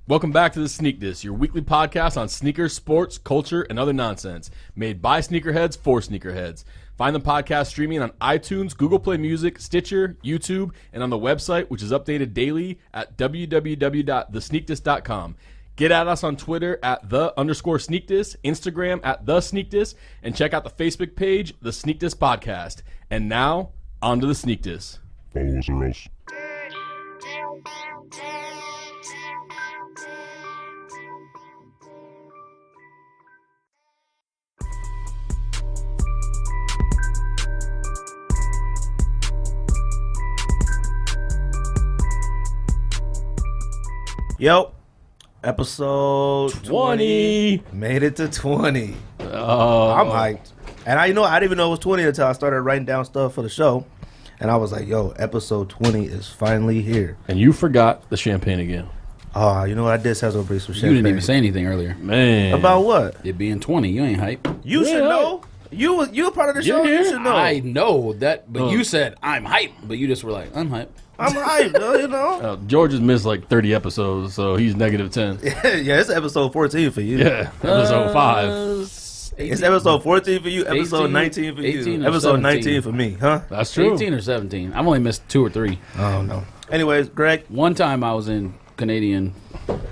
Welcome back to the Sneak This, your weekly podcast on sneakers, sports, culture, and other nonsense. Made by sneakerheads for sneakerheads. Find the podcast streaming on iTunes, Google Play Music, Stitcher, YouTube, and on the website, which is updated daily at www.thesneakthis.com. Get at us on Twitter at @the_sneakthis, Instagram at @thesneakthis, and check out the Facebook page, The Sneak This Podcast. And now, on to the Sneak This. Follow us or else. Yo, episode 20. Made it to 20. I'm hyped. And I didn't even know it was 20 until I started writing down stuff for the show. And I was like, yo, episode 20 is finally here. And you forgot the champagne again. Oh, you know what? I did have to bring some champagne. You didn't even say anything earlier. Man. About what? It being 20. You ain't hype. You should know. You a part of the show. You should know. I know that, but you said I'm hype, but you just were like, I'm hype. I'm hyped, you know. George has missed like 30 episodes, so he's -10. Yeah, it's episode 14 for you. Yeah, episode 5. 18. It's episode 14 for you, episode 18, 19 for you. 18 or Episode 19 17. for me, huh? That's true. 18 or 17. I've only missed 2 or 3. Oh, no. Anyways, Greg. One time I was in Canadian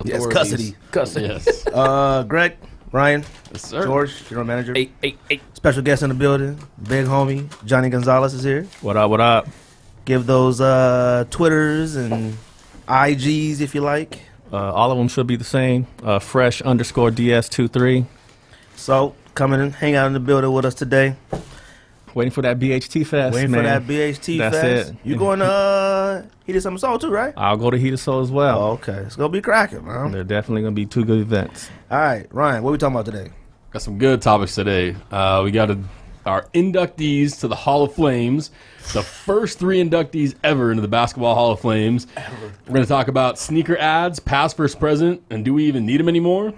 Yes, authorities. custody. Yes. Greg, Ryan, Yes, sir. George, general manager. Eight. Special guest in the building, big homie, Johnny Gonzales is here. What up, what up? Give those Twitters and IGs if you like. All of them should be the same. Fresh_DS23. So, come in and hang out in the building with us today. Waiting for that BHT Fest, Waiting man. for that BHT That's Fest. it. You going to Heat of Summer Soul too, right? I'll go to Heat of Soul as well. Oh, okay. It's going to be cracking, man. They're definitely going to be 2 good events. All right, Ryan, what are we talking about today? Got some good topics today. We got our inductees to the Hall of Flames. The first 3 inductees ever into the Basketball Hall of Flames. We're going to talk about sneaker ads, past versus present, and do we even need them anymore?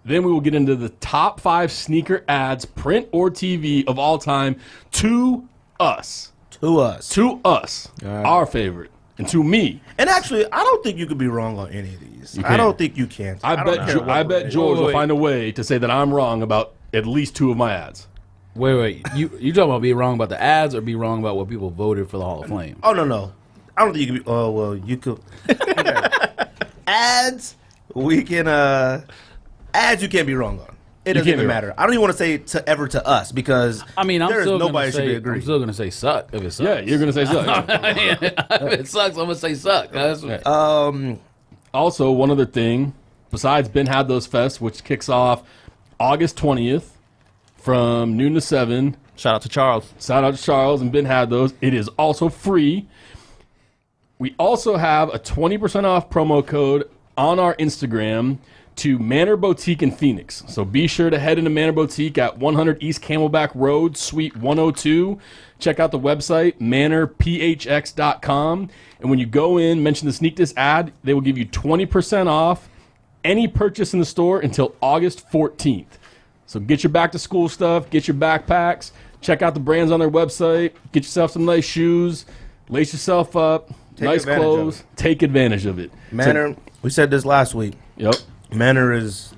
Then we will get into the top 5 sneaker ads, print or TV, of all time to us. To us. To us. right. Our favorite. And to me. And actually, I don't think you could be wrong on any of these. I don't think you can. I don't bet care what I bet way. George will Wait. find a way to say that I'm wrong about at least 2 of my ads. Wait. You talking about be wrong about the ads or be wrong about what people voted for the Hall of Fame? Oh, no. I don't think you could be. Oh, well, you could. Okay. Ads, we can. Ads, you can't be wrong on. It doesn't can't even be matter. I don't even want to say to us because I mean, there is nobody should be I'm agreeing. still gonna say suck if it sucks. Yeah, you're going to say so. If it sucks, I'm gonna say suck. That's Also, one other thing, besides Ben Had Those Fest, which kicks off August 20th from noon to 7. Shout out to Charles. Shout out to Charles and Ben Had Those. It is also free. We also have a 20% off promo code on our Instagram to Manor Boutique in Phoenix. So be sure to head into Manor Boutique at 100 East Camelback Road, Suite 102. Check out the website, manorphx.com. And when you go in, mention the Sneak This ad, they will give you 20% off any purchase in the store until August 14th. So get your back to school stuff, get your backpacks, check out the brands on their website, get yourself some nice shoes, lace yourself up, nice advantage of clothes, it. take advantage of it. Manor, we said this last week. Yep. Manor is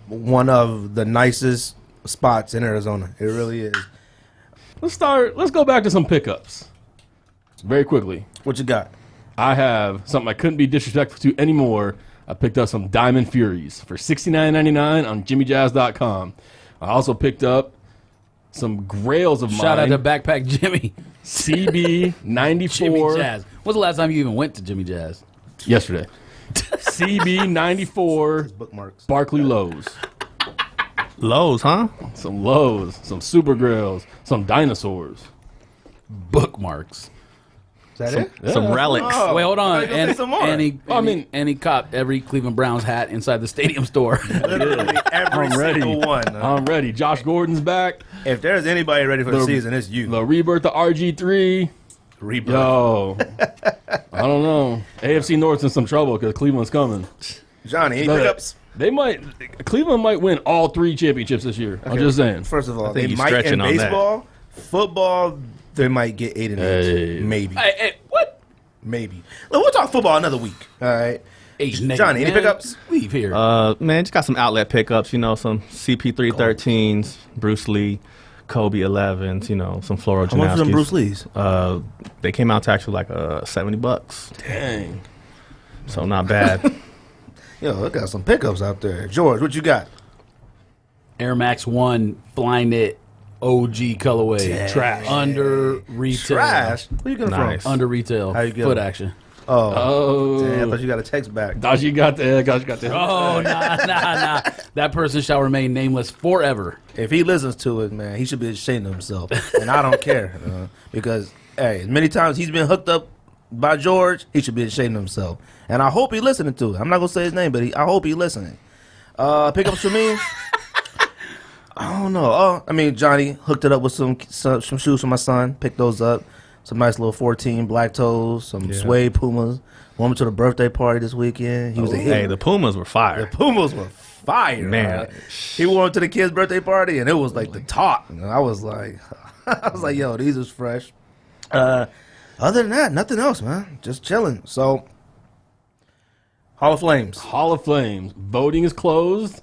one of the nicest spots in Arizona. It really is. Let's go back to some pickups. Very quickly. What you got? I have something I couldn't be disrespectful to anymore. I picked up some Diamond Furies for $69.99 on jimmyjazz.com. I also picked up some grails of shout out mine. to Backpack Jimmy. CB94. Jimmy Jazz. When's the last time you even went to Jimmy Jazz? Yesterday. CB94 Bookmarks. Barkley Lows. Lowe's, huh? Some Lows, some Super Grills, some dinosaurs. Bookmarks. Is that it? Some relics. Oh, Wait, hold on. I gotta say some more. And he copped every Cleveland Browns hat inside the stadium store. Literally every I'm ready. single one. I'm ready. Josh Gordon's back. If there's anybody ready for the season, it's you. The rebirth of RG3. Rebirth. Yo. I don't know. AFC North's in some trouble because Cleveland's coming. Johnny, any pickups? Cleveland might win all 3 championships this year. I'm just saying. First of all, think they you're might in stretching on that. baseball. Football, they might get 8 and 8. Hey. Maybe. Hey, what? Maybe. Look, we'll talk football another week. All right. Johnny, any pickups? Leave here. Man, just got some outlet pickups. You know, some CP313s, Bruce Lee, Kobe 11s. You know, some Floral How much for them Janowskis. Bruce Lee's? They came out to actually like $70. Dang. So not bad. Yo, look got some pickups out there. George, what you got? Air Max 1 Flying It OG colorway. Dang. Trash. Under retail. Trash. Where you getting it Nice. from? Under retail. How you get Foot them? action. Oh, damn, I Oh. thought you got a text back. Thought you got the. Oh, nah. That person shall remain nameless forever. If he listens to it, man, he should be ashamed of himself. And I don't care. Because, hey, as many times he's been hooked up by George, he should be ashamed of himself. And I hope he's listening to it. I'm not going to say his name, but I hope he's listening. Pickups for me? I don't know. Oh, I mean, Johnny hooked it up with some shoes for my son. Picked those up. Some nice little 14 black toes, some suede Pumas. Went to the birthday party this weekend. He was a hit. Hey, the Pumas were fire. Pumas were fire, Man. man. He wore them to the kid's birthday party, and it was like the talk. And I was like, yo, these is fresh. Other than that, nothing else, man. Just chilling. So, Hall of Flames. Hall of Flames. Voting is closed.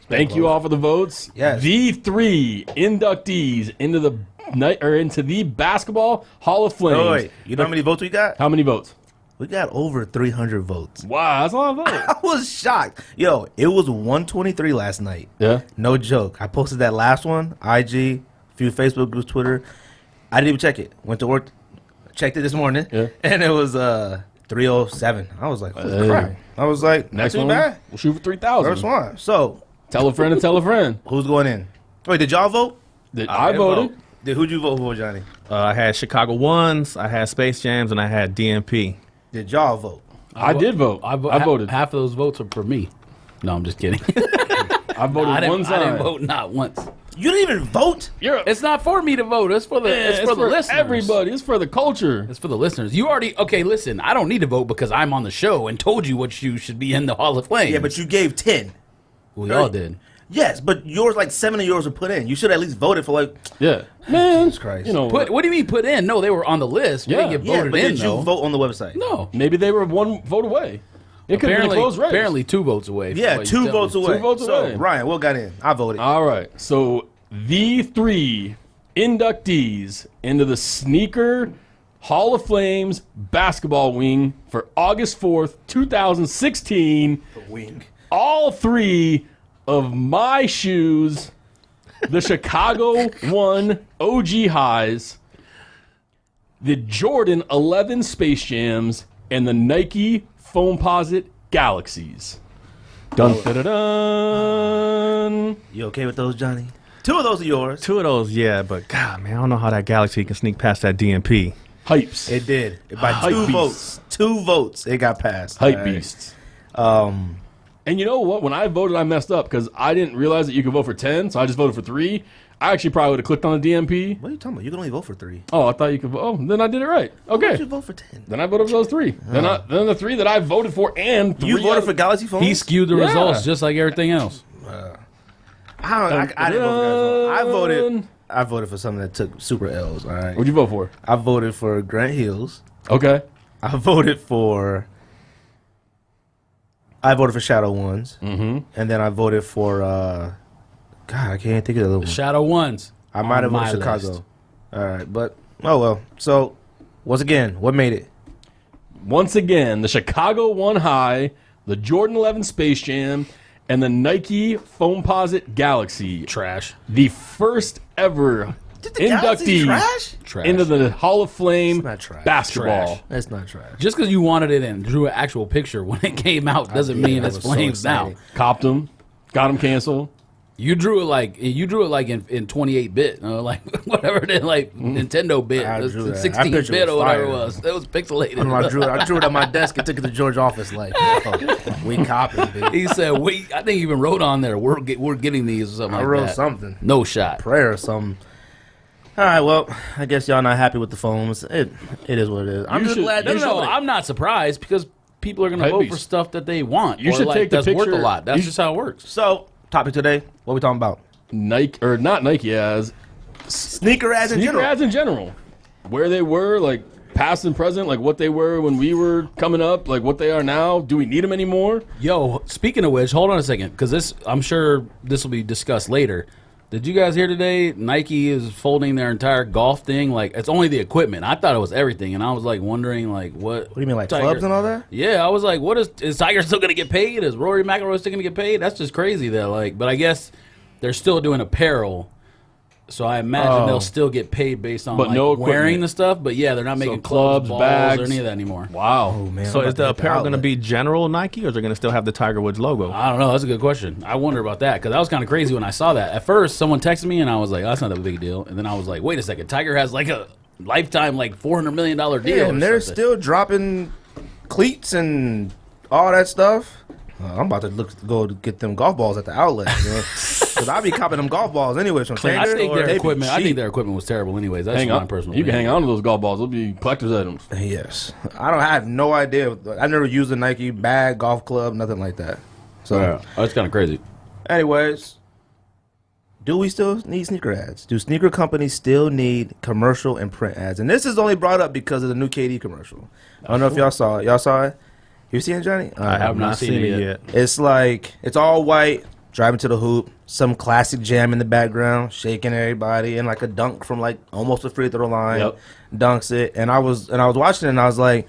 Thank you all for the votes. Yes. The 3 inductees into the into the Basketball Hall of Flames. Oh, wait, you know how many votes we got? How many votes? We got over 300 votes. Wow, that's a lot of votes. I was shocked. Yo, it was 123 last night. Yeah. No joke. I posted that last one, IG, a few Facebook groups, Twitter. I didn't even check it. Went to work, checked it this morning, and it was 307. I was like, holy crap. I was like, Next not too one, bad. we'll shoot for 3,000. First one. So, Tell a friend and tell a friend. who's going in? Wait, did y'all vote? I voted. Who'd you vote for, Johnny? I had Chicago Ones, I had Space Jams, and I had DMP. Did y'all vote? I did vote. I voted. Half of those votes are for me. No, I'm just kidding. I voted one I side. didn't vote not once. You didn't even vote? It's not for me to vote. It's for the it's for the listeners. Everybody. It's for the culture. It's for the listeners. You already listen. I don't need to vote because I'm on the show and told you what you should be in the Hall of Fame. Yeah, but you gave 10. we all did. Yes, but yours, like 7 of yours were put in. You should at least voted for like. Yeah. Man. Jesus Christ. You know, What do you mean put in? No, they were on the list. We didn't get Yeah, voted but in. did you though. vote on the website? No. maybe they were one vote away. It could have been a close race. Apparently 2 votes away. from Yeah, what you 2 tell votes me. away. 2 votes so, away. Ryan, what got in? I voted. All right. So the 3 inductees into the Sneaker Hall of Flames basketball wing for August 4th, 2016. Wing. All 3 of my shoes, the Chicago 1 OG highs, the Jordan 11 Space Jams, and the Nike Foamposite Galaxies. Dun, dun, dun, dun. You okay with those, Johnny? 2 of those are yours. 2 of those, yeah, but God, man, I don't know how that Galaxy can sneak past that DMP. Hypes. It did. By Hype 2 beasts. votes. 2 votes. It got passed. Hype All right. beasts. And you know what? When I voted, I messed up because I didn't realize that you could vote for 10, so I just voted for 3. I actually probably would have clicked on the DMP. What are you talking about? You can only vote for 3. Oh, I thought you could vote. Oh, then I did it right. Why would Okay. you vote for 10? Then I voted for those 3. Then the 3 that I voted for and 3 You voted other- for Galaxy phones? He skewed the Yeah. results just like everything else. I didn't vote for Galaxy phones. I voted for something that took super L's, all right? What'd you vote for? I voted for Grant Hills. Okay. I voted for Shadow Ones. Mm-hmm. And then I voted for, God, I can't think of the other one. Shadow Ones. I might have on voted my Chicago. list. All right, but, oh well. So, once again, what made it? Once again, the Chicago 1 high, the Jordan 11 Space Jam, and the Nike Foamposite Galaxy. Trash. The first ever Did the Galaxy inductee trash? Trash. into the Hall of Fame It's not trash. basketball. Trash. That's not trash. Just because you wanted it and drew an actual picture when it came out doesn't mean I it's was so flames now. excited. Copped them, got them canceled. You drew it like in 28-bit, like whatever it is, like Nintendo bit, I drew that. 16-bit or whatever it fire. was. It was pixelated. I drew it on my desk and took it to George's office like, yo, we copied it. He said, "Wait, I think he even wrote on there. We're getting these or something I like wrote that. something. No shot. Prayer or something. All right, well, I guess y'all not happy with the foams. It is what it is. I'm You just should- glad No, they no, showed it. I'm not surprised because people are going to Hype vote beast. for stuff that they want. You or should like, take the that's worth picture- a lot. That's you just how it works. So, topic today, what we talking about? Nike, or not Nike as Sneaker ads in sneaker general. ads in general. Where they were, like past and present, like what they were when we were coming up, like what they are now? Do we need them anymore? Yo, speaking of which, hold on a second, because I'm sure this will be discussed later. Did you guys hear today? Nike is folding their entire golf thing. Like, it's only the equipment. I thought it was everything, and I was like wondering, like, what? What do you mean, like Tiger, clubs and all that? Yeah, I was like, what is Tiger still gonna get paid? Is Rory McIlroy still gonna get paid? That's just crazy. That like, but I guess they're still doing apparel. So I imagine they'll still get paid based on But like, no wearing equipment. the stuff. But yeah, they're not making clubs, balls, bags. or any of that anymore. Wow. Oh man. So I'm is about to the hit the apparel going to outlet. be general Nike, or is it going to still have the Tiger Woods logo? I don't know. That's a good question. I wonder about that because that was kind of crazy when I saw that. At first, someone texted me and I was like, oh, "That's not that big a deal." And then I was like, "Wait a second, Tiger has like a lifetime, like $400 million deal." Yeah, or and they're something. still dropping cleats and all that stuff. I'm about to go to get them golf balls at the outlet, because I be copping them golf balls anyways from I Taylor. think their They be equipment. I think cheap. their equipment was terrible. Anyways, that's Hang my on. personal. You can opinion. hang on to those golf balls. They'll be collector's items. Yes, I have no idea. I never used a Nike bag, golf club, nothing like that. So, Yeah, that's kind of crazy. anyways, do we still need sneaker ads? Do sneaker companies still need commercial and print ads? And this is only brought up because of the new KD commercial. I don't know if y'all saw it. Y'all saw it? You seen it, Johnny? I have not seen it yet. It's like, it's all white, driving to the hoop, some classic jam in the background, shaking everybody, and like a dunk from like almost the free throw line, Yep. dunks it. And I was watching it and I was like,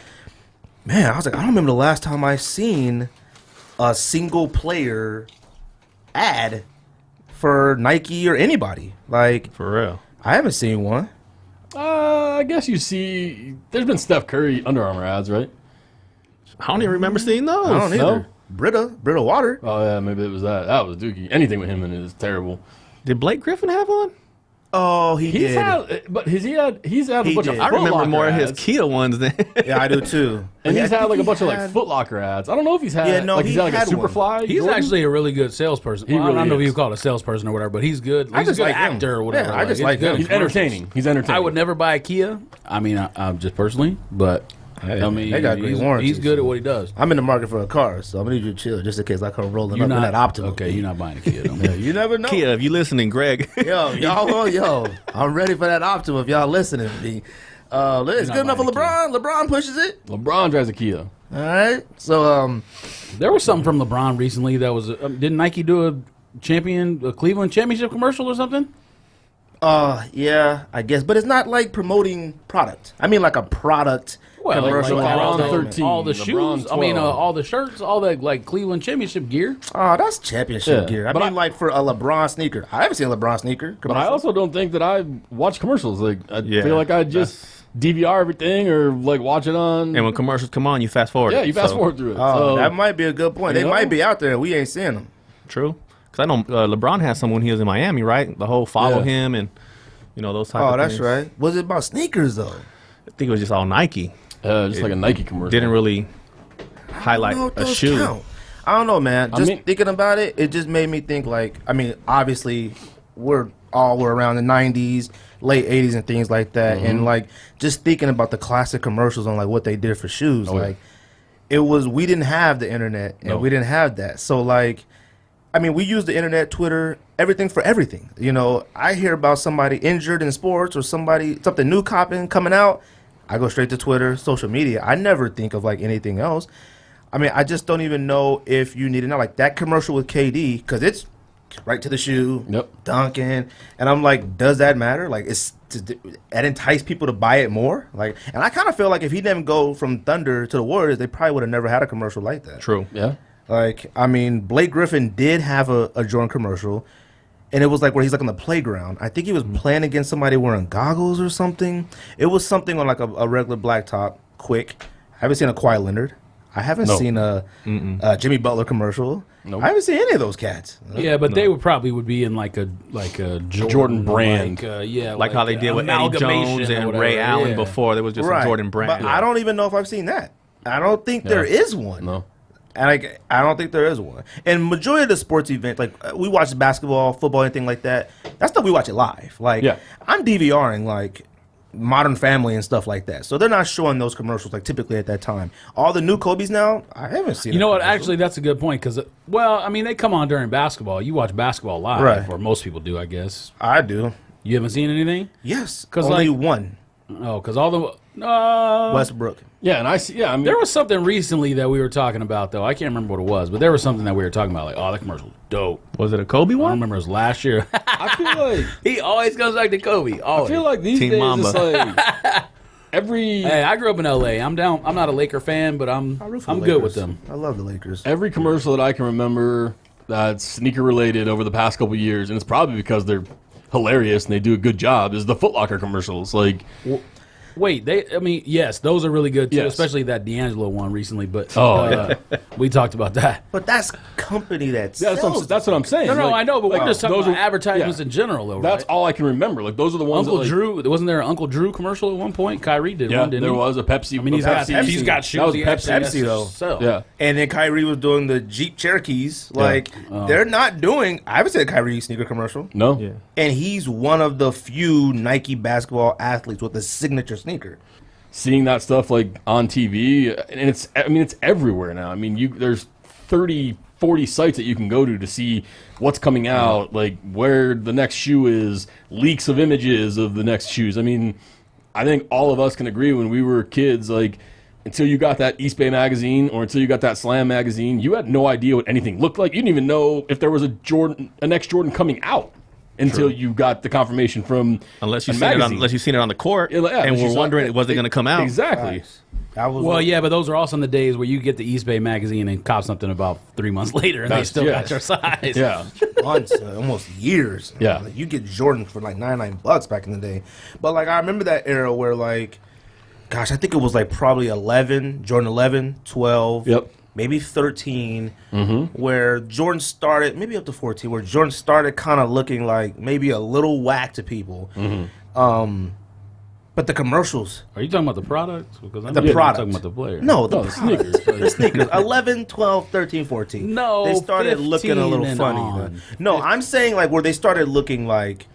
man, I don't remember the last time I seen a single player ad for Nike or anybody. Like, For real. I haven't seen one. I guess you see, there's been Steph Curry Under Armour ads, right? I don't even remember seeing those. I don't either. Brita water. Oh yeah, maybe it was that. That was Dookie. Anything with him in it is terrible. Did Blake Griffin have one? Oh, he He's did. had, but he's had a He bunch did. of I remember Foot Locker more of his ads. Kia ones than. Yeah, I do too. And Yeah, he's I had think like a he bunch of had- like Foot Locker ads. I don't know if he's had. Yeah, no, like he he's had like had a one. Superfly. He's Jordan. actually a really good salesperson. He Well, I really don't know if is. you call it a salesperson or whatever, but he's good. I He's a just good like him. actor or whatever. Yeah, I just it's like good him. He's commercials. entertaining. He's entertaining. I would never buy a Kia. I mean, I'm just personally, but Hey, I mean, they got great he's warranties. good at what he does. I'm in the market for a car, so I'm gonna need you to chill just in case I come rolling You're up in not that Optima. okay. You're not buying a Kia. Don't Yeah, you never know. Kia, if you listening, Greg. Yo, I'm ready for that Optima if y'all listening. B. It's not good enough for buying LeBron. LeBron pushes it. LeBron drives a Kia. All right. So There was something from LeBron recently that was. Didn't Nike do a Cleveland championship commercial or something? yeah, I guess, but it's not like promoting product. I mean, like a product Well, commercial. like ad. LeBron all 13, all the LeBron shoes. I mean, 12. all the shirts, all the like Cleveland championship gear. Oh, that's championship Yeah, gear. I but mean, like for a LeBron sneaker. I haven't seen a LeBron sneaker. But I commercial. also don't think that I watch commercials. Like I Yeah, feel like I just DVR everything or like watch it on. And when commercials come on, you fast forward. Yeah, you fast So, forward through it. Oh, so, that might be a good point. You They know? might be out there. And we ain't seeing them. True. Because I know LeBron had some when he was in Miami, right? The whole follow Yeah. him and, those type Oh, of that's things. right. Was it about sneakers though? I think it was just all Nike. just like a Nike commercial. Didn't really highlight I don't know a if those shoe. count. I don't know, man. I Just mean- thinking about it, it just made me think like, I mean, obviously we're around the 90s, late 80s and things like that. And like just thinking about the classic commercials on like what they did for shoes, Oh, yeah. like we didn't have the internet and No. we didn't have that. So like, I mean, we use the internet, Twitter, everything for everything. I hear about somebody injured in sports or something new coming out. I go straight to Twitter, social media. I never think of like anything else. I mean, I just don't even know if you need to know like that commercial with KD because it's right to the shoe, Yep. dunking, and I'm like, does that matter? Like, that entice people to buy it more? Like, and I kind of feel like if he didn't go from Thunder to the Warriors, they probably would have never had a commercial like that. True. Yeah. Like, I mean, Blake Griffin did have a Jordan commercial, and it was like where he's like on the playground. I think he was playing against somebody wearing goggles or something. It was something on like a regular blacktop, quick. I haven't seen a Kawhi Leonard. I haven't No. seen a Jimmy Butler commercial. Nope. I haven't seen any of those cats. Yeah, but they would be in like a Jordan brand. Like how they did with Eddie amalgamation Jones or and whatever, Ray Allen yeah. before. There was just a Jordan brand. But I don't even know if I've seen that. I don't think there is one. No. And I don't think there is one. And majority of the sports events, like we watch basketball, football, anything like that. That stuff we watch it live. Like Yeah. I'm DVRing like Modern Family and stuff like that. So they're not showing those commercials like typically at that time. All the new Kobe's now, I haven't seen. You a know what? commercial. Actually, that's a good point because, well, I mean, they come on during basketball. You watch basketball live, Right. or most people do, I guess. I do. You haven't seen anything? Yes, 'Cause, only like- one. Oh, because all the Westbrook. Yeah, and I see. Yeah, I mean, there was something recently that we were talking about though. I can't remember what it was, but there was something that we were talking about. Like, oh, that commercial's dope. Was it a Kobe I one? remember it was last year. I feel like He always comes back to Kobe. I feel like these Team days Mamba. it's like every Hey, I grew up in L.A. I'm down. I'm not a Laker fan, but I'm good with them. I love the Lakers. every commercial that I can remember that's sneaker related over the past couple years, and it's probably because they're hilarious and they do a good job, is the Foot Locker commercials. Like, Wait, yes, those are really good too, Yes. especially that D'Angelo one recently. But Oh, we talked about that. But that's company that yeah, sells. that's what I'm saying. No, Like- I know, but like, we're just talking those about are- advertisements yeah. in general, though. That's right? all I can remember. Like, those are the ones. Uncle that, like, Drew. Wasn't there an Uncle Drew commercial at one point? Kyrie did Yeah, one, didn't there he? was a Pepsi. I mean, he's got That shoes. was he Pepsi. actually has Pepsi, to though. sell. Yeah. And then Kyrie was doing the Jeep Cherokees. Like, they're not doing. I haven't seen a Kyrie sneaker commercial. No. Yeah. And he's one of the few Nike basketball athletes with a signature sneaker. Seeing that stuff like on TV, and it's everywhere now. I mean, there's 30, 40 sites that you can go to see what's coming out, like where the next shoe is, leaks of images of the next shoes. I mean, I think all of us can agree when we were kids, like, until you got that East Bay magazine or until you got that Slam magazine, you had no idea what anything looked like. You didn't even know if there was a next Jordan coming out until you got the confirmation from Unless a you've seen magazine. it on the court, Yeah, and unless you we're saw- wondering was it going to come out? Exactly. That was Well, yeah, but those are also in the days where you get the East Bay magazine and cop something about 3 months later, and they That's- still yes. got your size. Yeah. months, almost years. Yeah. Like, you get Jordan for like $99 back in the day. But like I remember that era where like, gosh, I think it was like probably 11, Jordan 11, 12, Yep. maybe 13, where Jordan started, maybe up to 14, where Jordan started kind of looking like maybe a little whack to people. But the commercials, Are you talking about the products? Because I'm The product. talking about the player. no, the No, the sneakers. The sneakers. 11, 12, 13, 14. No, They started looking a 15 little and funny. on. No, I'm saying like where they started looking like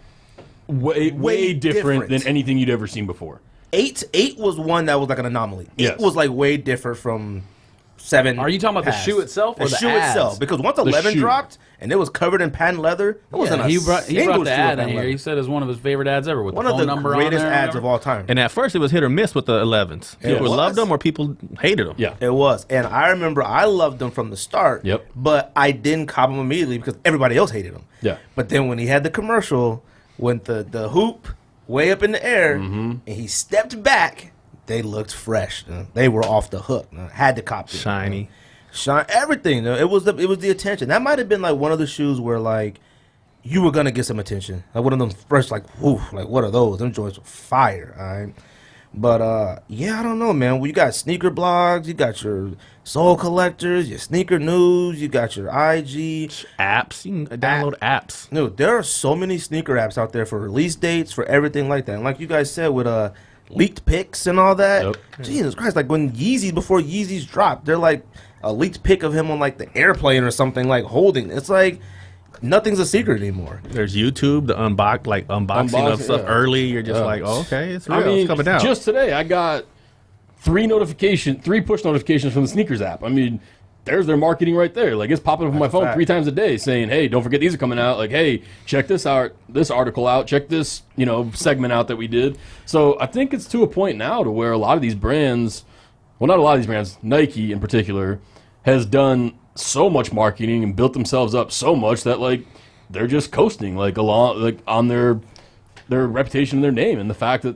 Way different different. than anything you'd ever seen before. 8 was one that was like an anomaly. 8 Yes. was like way different from 7. Are you talking about the past. shoe itself or the the shoe ads? itself? Because once 11 shoe. dropped and it was covered in patent leather, it wasn't a he brought single the shoe ad of in patent here. leather. He said it's one of his favorite ads ever with One the of phone the number greatest on there. ads of all time. And at first it was hit or miss with the 11s. Yeah. People It loved was. them or people hated them. Yeah. It was. And I remember I loved them from the start. Yep. But I didn't cop them immediately because everybody else hated them. Yeah. But then when he had the commercial, went the hoop way up in the air, and he stepped back, they looked fresh. They were off the hook. Had to cop them. Shiny. Shine everything. It was the attention. That might have been like one of the shoes where like you were gonna get some attention. Like one of them first, like whoo, like what are those? Them joints were fire. All right. But yeah, I don't know, man. Well, you got sneaker blogs, you got your soul collectors, your sneaker news, you got your IG Apps. You can download apps. Dude, there are so many sneaker apps out there for release dates, for everything like that. And like you guys said with leaked pics and all that. Yep. Jesus Christ, like when before Yeezys dropped, they're like a leaked pic of him on like the airplane or something, like holding. It's like nothing's a secret anymore. There's YouTube, the unboxing of Unboxing, stuff yeah. early. You're just Yeah. like, oh, okay, it's real. I mean, it's coming down. just today I got 3 push notifications from the sneakers app. I mean, there's their marketing right there. Like, it's popping up on my phone fact. 3 times a day saying, hey, don't forget these are coming out. Like, hey, check this article out. Check this, segment out that we did. So I think it's to a point now to where a lot of these brands, well, not a lot of these brands, Nike in particular, has done so much marketing and built themselves up so much that, like, they're just coasting, like, along, like, on their reputation and their name, and the fact that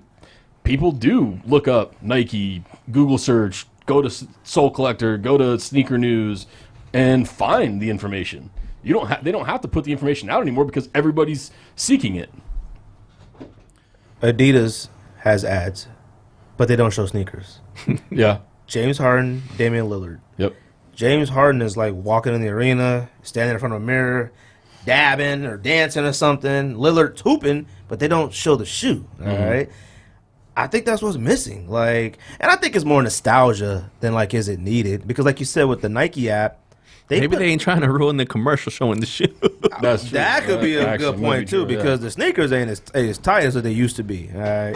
people do look up Nike, Google search, go to Soul Collector, go to Sneaker News, and find the information. They don't have to put the information out anymore because everybody's seeking it. Adidas has ads, but they don't show sneakers. Yeah. James Harden, Damian Lillard. Yep. James Harden is like walking in the arena, standing in front of a mirror, dabbing or dancing or something. Lillard's hooping, but they don't show the shoe. All right. I think that's what's missing. Like, and I think it's more nostalgia than like, is it needed? Because like you said with the Nike app, Maybe they ain't trying to ruin the commercial showing the shoe. That's true. that could be a Actually, good might point be too, true, yeah. because the sneakers ain't as tight as they used to be. All right.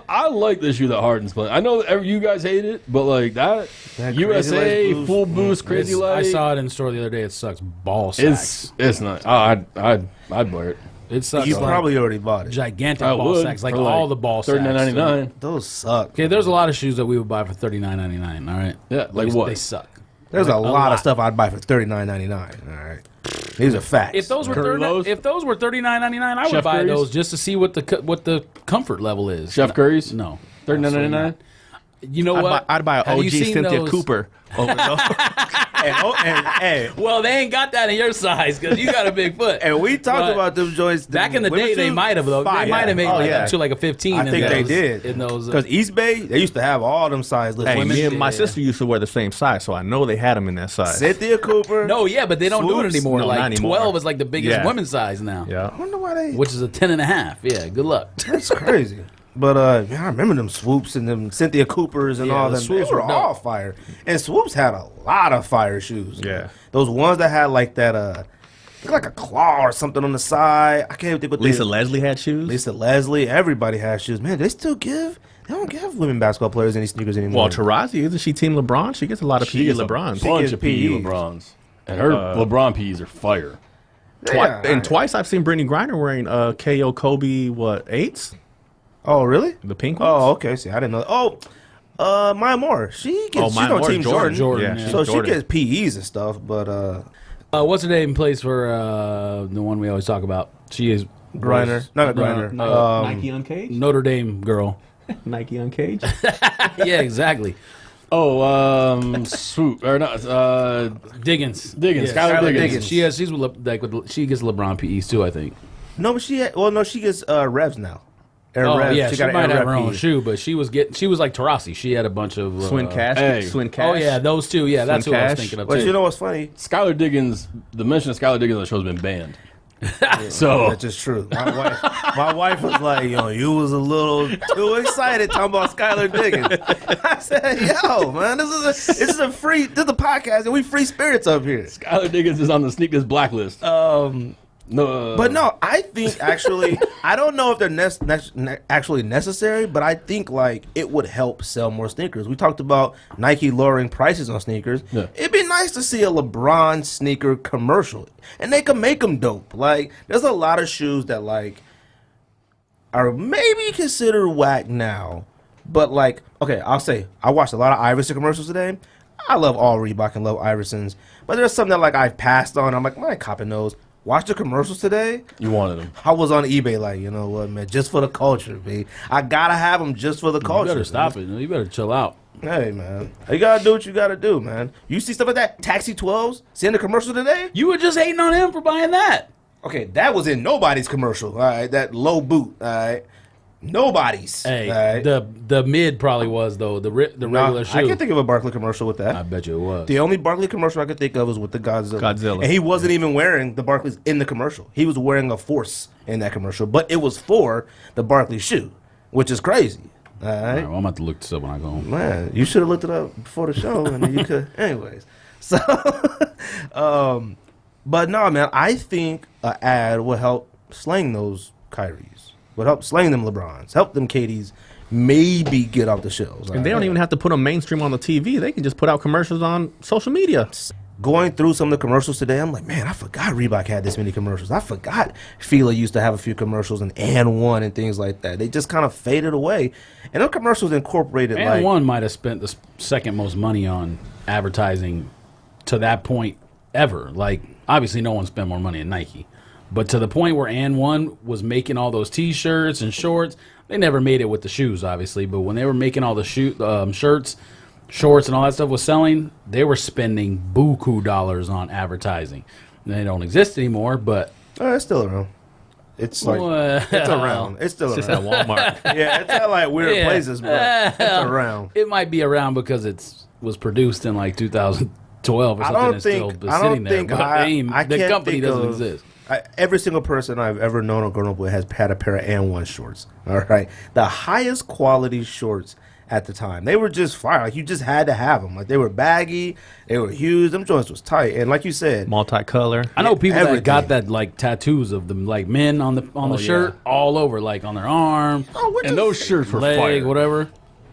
I like the shoe that Harden's playing. I know that you guys hate it, but like that That USA Crazy Light full boost. boost crazy light. I saw it in the store the other day. It sucks ball sacks. It's not. I'd wear it. It sucks. You like probably already bought it. gigantic I ball would, sacks, like for, all the ball sacks. $39.99. Those suck. Okay, there's a lot of shoes that we would buy for $39.99. All right. Yeah, like what? They suck. There's a lot lot. of stuff I'd buy for $39.99. All right, these are facts. If those were Curry Lows? $39.99, I would Chef buy Curry's? those just to see what the comfort level is. Chef Curry's? No, $39.99. you know what? I'd buy Have an you OG seen Cynthia those- Cooper over those. and Well, they ain't got that in your size because you got a big foot. And we talked But about them joints. back in the day, they might have though. They might have made up to like a 15. I think they those, did. in those. Because East Bay, they used to have all them size lists. Hey, Women me and did. my sister used to wear the same size, so I know they had them in that size. Cynthia Cooper. No, yeah, but they don't do it Swoops? anymore. No, Like not anymore. 12 is like the biggest Yeah. women's size now. Yeah. I wonder why they. Which is a 10.5. Yeah, good luck. That's crazy. But man, I remember them Swoops and them Cynthia Coopers and Yeah, all the them. Swoops They were were dope. all fire. And Swoops had a lot of fire shoes. Yeah. Those ones that had like that like a claw or something on the side. I can't even think what Lisa they. Leslie had shoes. Lisa Leslie. Everybody has shoes. Man, they still give. They don't give women basketball players any sneakers anymore. Well, Tarazi, isn't she Team LeBron? She gets a lot of She PE gets a LeBrons. bunch gets of PE PEs. LeBrons. And her LeBron PEs are fire. Yeah, And twice I've seen Brittany Griner wearing KO Kobe, 8s? Oh, really? The pink ones? Oh, okay. See, I didn't know. Oh, Maya Moore. She gets. she's Maya on Moore, Team Jordan. Jordan, Yeah, yeah. So Jordan. she gets PEs and stuff, but What's her name plays for the one we always talk about? She is Griner, not a No, Griner. no, Nike Uncaged? Notre Dame girl. Nike Uncaged? Yeah, exactly. Swoop or not? Diggins. Diggins, Yeah, Skylar Diggins. She's she gets LeBron PEs too, I think. No, but she gets Revs now. Air Oh Revs. yeah, she got might an have Air her Rev own PE. shoe, but she was like Tarasi. She had a bunch of Swin Cash? Hey. Swin Cash? Oh yeah, those two. Yeah, that's who I was Cash. thinking of But too. you know what's funny? Skylar Diggins. The mention of Skylar Diggins on the show has been banned. So That's just true. My wife was like, you was a little too excited talking about Skylar Diggins. I said, yo, man, this is a podcast and we free spirits up here. Skylar Diggins is on the sneakers blacklist. No, But no, I think actually, I don't know if they're actually necessary, but I think like it would help sell more sneakers. We talked about Nike lowering prices on sneakers. Yeah. It'd be nice to see a LeBron sneaker commercial, and they can make them dope. Like, there's a lot of shoes that like are maybe considered whack now, but like, okay, I'll say I watched a lot of Iverson commercials today. I love all Reebok and love Iversons, but there's some that like I've passed on. I'm like, I ain't copping those. Watch the commercials today. you wanted them. I was on eBay like, you know what, man, just for the culture, B. I gotta have them just for the You culture. better stop it. You better chill out. Hey, man, you gotta do what you gotta do, man. You see stuff like that, Taxi 12s, seeing the commercial today? You were just hating on him for buying that. Okay, that was in nobody's commercial, all right? That low boot, all right? Nobody's. Hey, all right? the mid probably was though the regular shoe. I can think of a Barkley commercial with that. I bet you it was. The only Barkley commercial I could think of was with the Godzilla. Godzilla. And he wasn't even wearing the Barkleys in the commercial. He was wearing a Force in that commercial, but it was for the Barkley shoe, which is crazy. All All right. right, well, I'm about to look this up when I go home. Man, you should have looked it up before the show, and then you could. Anyways, so, but no, man, I think an ad would help slang those Kyries, would help slang them LeBrons, help them KDs, maybe get off the shelves. And they don't even have to put them mainstream on the TV. They can just put out commercials on social media. Going through some of the commercials today, I'm like, man, I forgot Reebok had this many commercials. I forgot Fila used to have a few commercials and One and things like that. They just kind of faded away, and those commercials incorporated And like one might have spent the second most money on advertising to that point ever. Like, obviously, no one spent more money than Nike. But to the point where And One was making all those T-shirts and shorts, they never made it with the shoes, obviously. But when they were making all the shirts, shorts, and all that stuff was selling, they were spending buku dollars on advertising. They don't exist anymore, but it's still around. It's like it's around. It's still It's just around. at Walmart. Yeah, it's at like weird Yeah. places, but it's around. it might be around because it was produced in like 2012 or I something. don't and think. still I sitting don't there. think. But I the can't company think doesn't of, exist. Every single person I've ever known or grown up with has had a pair of And One shorts. All right, the highest quality shorts at the time. They were just fire. Like, you just had to have them. Like, they were baggy, they were huge. Them joints was tight, and like you said, Multicolor. I know people everything. that got that like tattoos of them, like men on the shirt, all over, like on their arm, oh, And those shirts were leg, fire. whatever.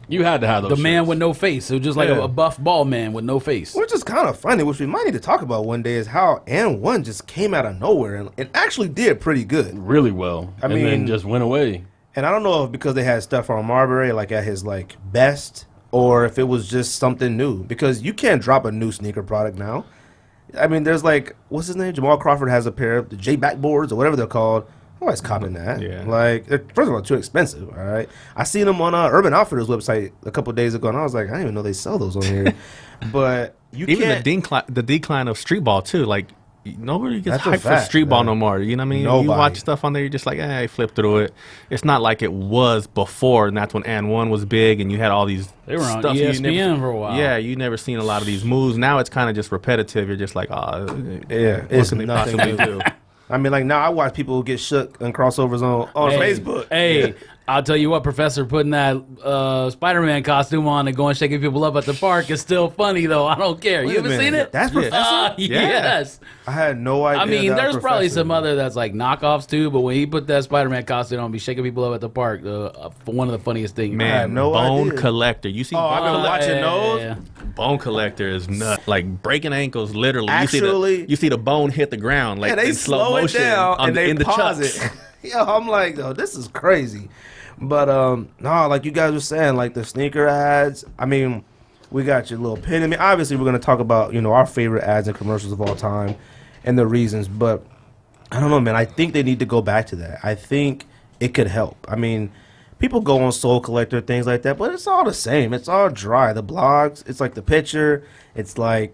You had to have those. The man shirts. with no face. It was just like Yeah. a buff bald man with no face. Which is kind of funny, which we might need to talk about one day, is how N1 just came out of nowhere and it actually did pretty good. really well. I and mean- then just went away. And I don't know if because they had stuff on Marbury like at his like best, or if it was just something new. Because you can't drop a new sneaker product now. I mean, there's like, what's his name? Jamal Crawford has a pair of the J backboards or whatever they're called. Nobody's copying that. Yeah. Like, first of all, too expensive. All right. I seen them on Urban Outfitters website a couple days ago, and I was like, I didn't even know they sell those on here. But you Even can't. the decline of street ball too. Like nobody gets That's a hyped for fact, street ball man. no more. You know what I mean? Nobody. You watch stuff on there, you're just like, flip through it. It's not like it was before, and that's when And1 was big, and you had all these. They were on stuff you ESPN never- for a while. Yeah, you never seen a lot of these moves. Now it's kind of just repetitive. You're just like, Yeah, what it's can they nothing possibly new. do? I mean, like, now I watch people get shook and crossovers on Hey, Facebook. Hey, I'll tell you what, Professor, putting that Spider-Man costume on and going shaking people up at the park is still funny, though. I don't care. Wait You a haven't seen minute. it? That's Professor? Yes. I had no idea. I mean, that there's was probably Professor. some other that's like knockoffs too, but when he put that Spider-Man costume on, be shaking people up at the park, one of the funniest things. I had Man, no Bone idea. Collector. You see, Oh, I've been Bone, watching those. Yeah. Bone Collector is nuts. Like breaking ankles, literally. Actually- you see the bone hit the ground, like Yeah, they in slow slow it motion down and they in the pause chucks. it. Yo, I'm like, yo, this is crazy. But no, like you guys were saying, like the sneaker ads. I mean, we got your little pin. I mean, obviously we're gonna talk about our favorite ads and commercials of all time, and the reasons. But I don't know, man. I think they need to go back to that. I think it could help. I mean, people go on Soul Collector, things like that, but it's all the same. It's all dry. The blogs, it's like the picture. It's like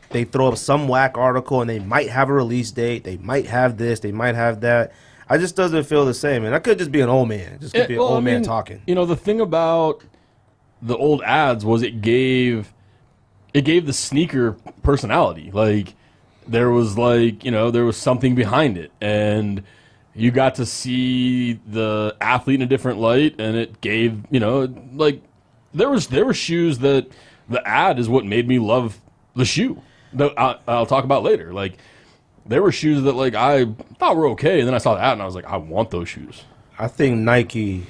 they throw up some whack article and they might have a release date. They might have this. They might have that. I just doesn't feel the same. And that could just be an old man. Just could be an old man talking. The thing about the old ads was it gave the sneaker personality. Like there was there was something behind it, and you got to see the athlete in a different light, and it gave like there were shoes that the ad is what made me love the shoe that I'll talk about later. Like there were shoes that like I thought were okay, and then I saw the ad and I was like, I want those shoes. I think Nike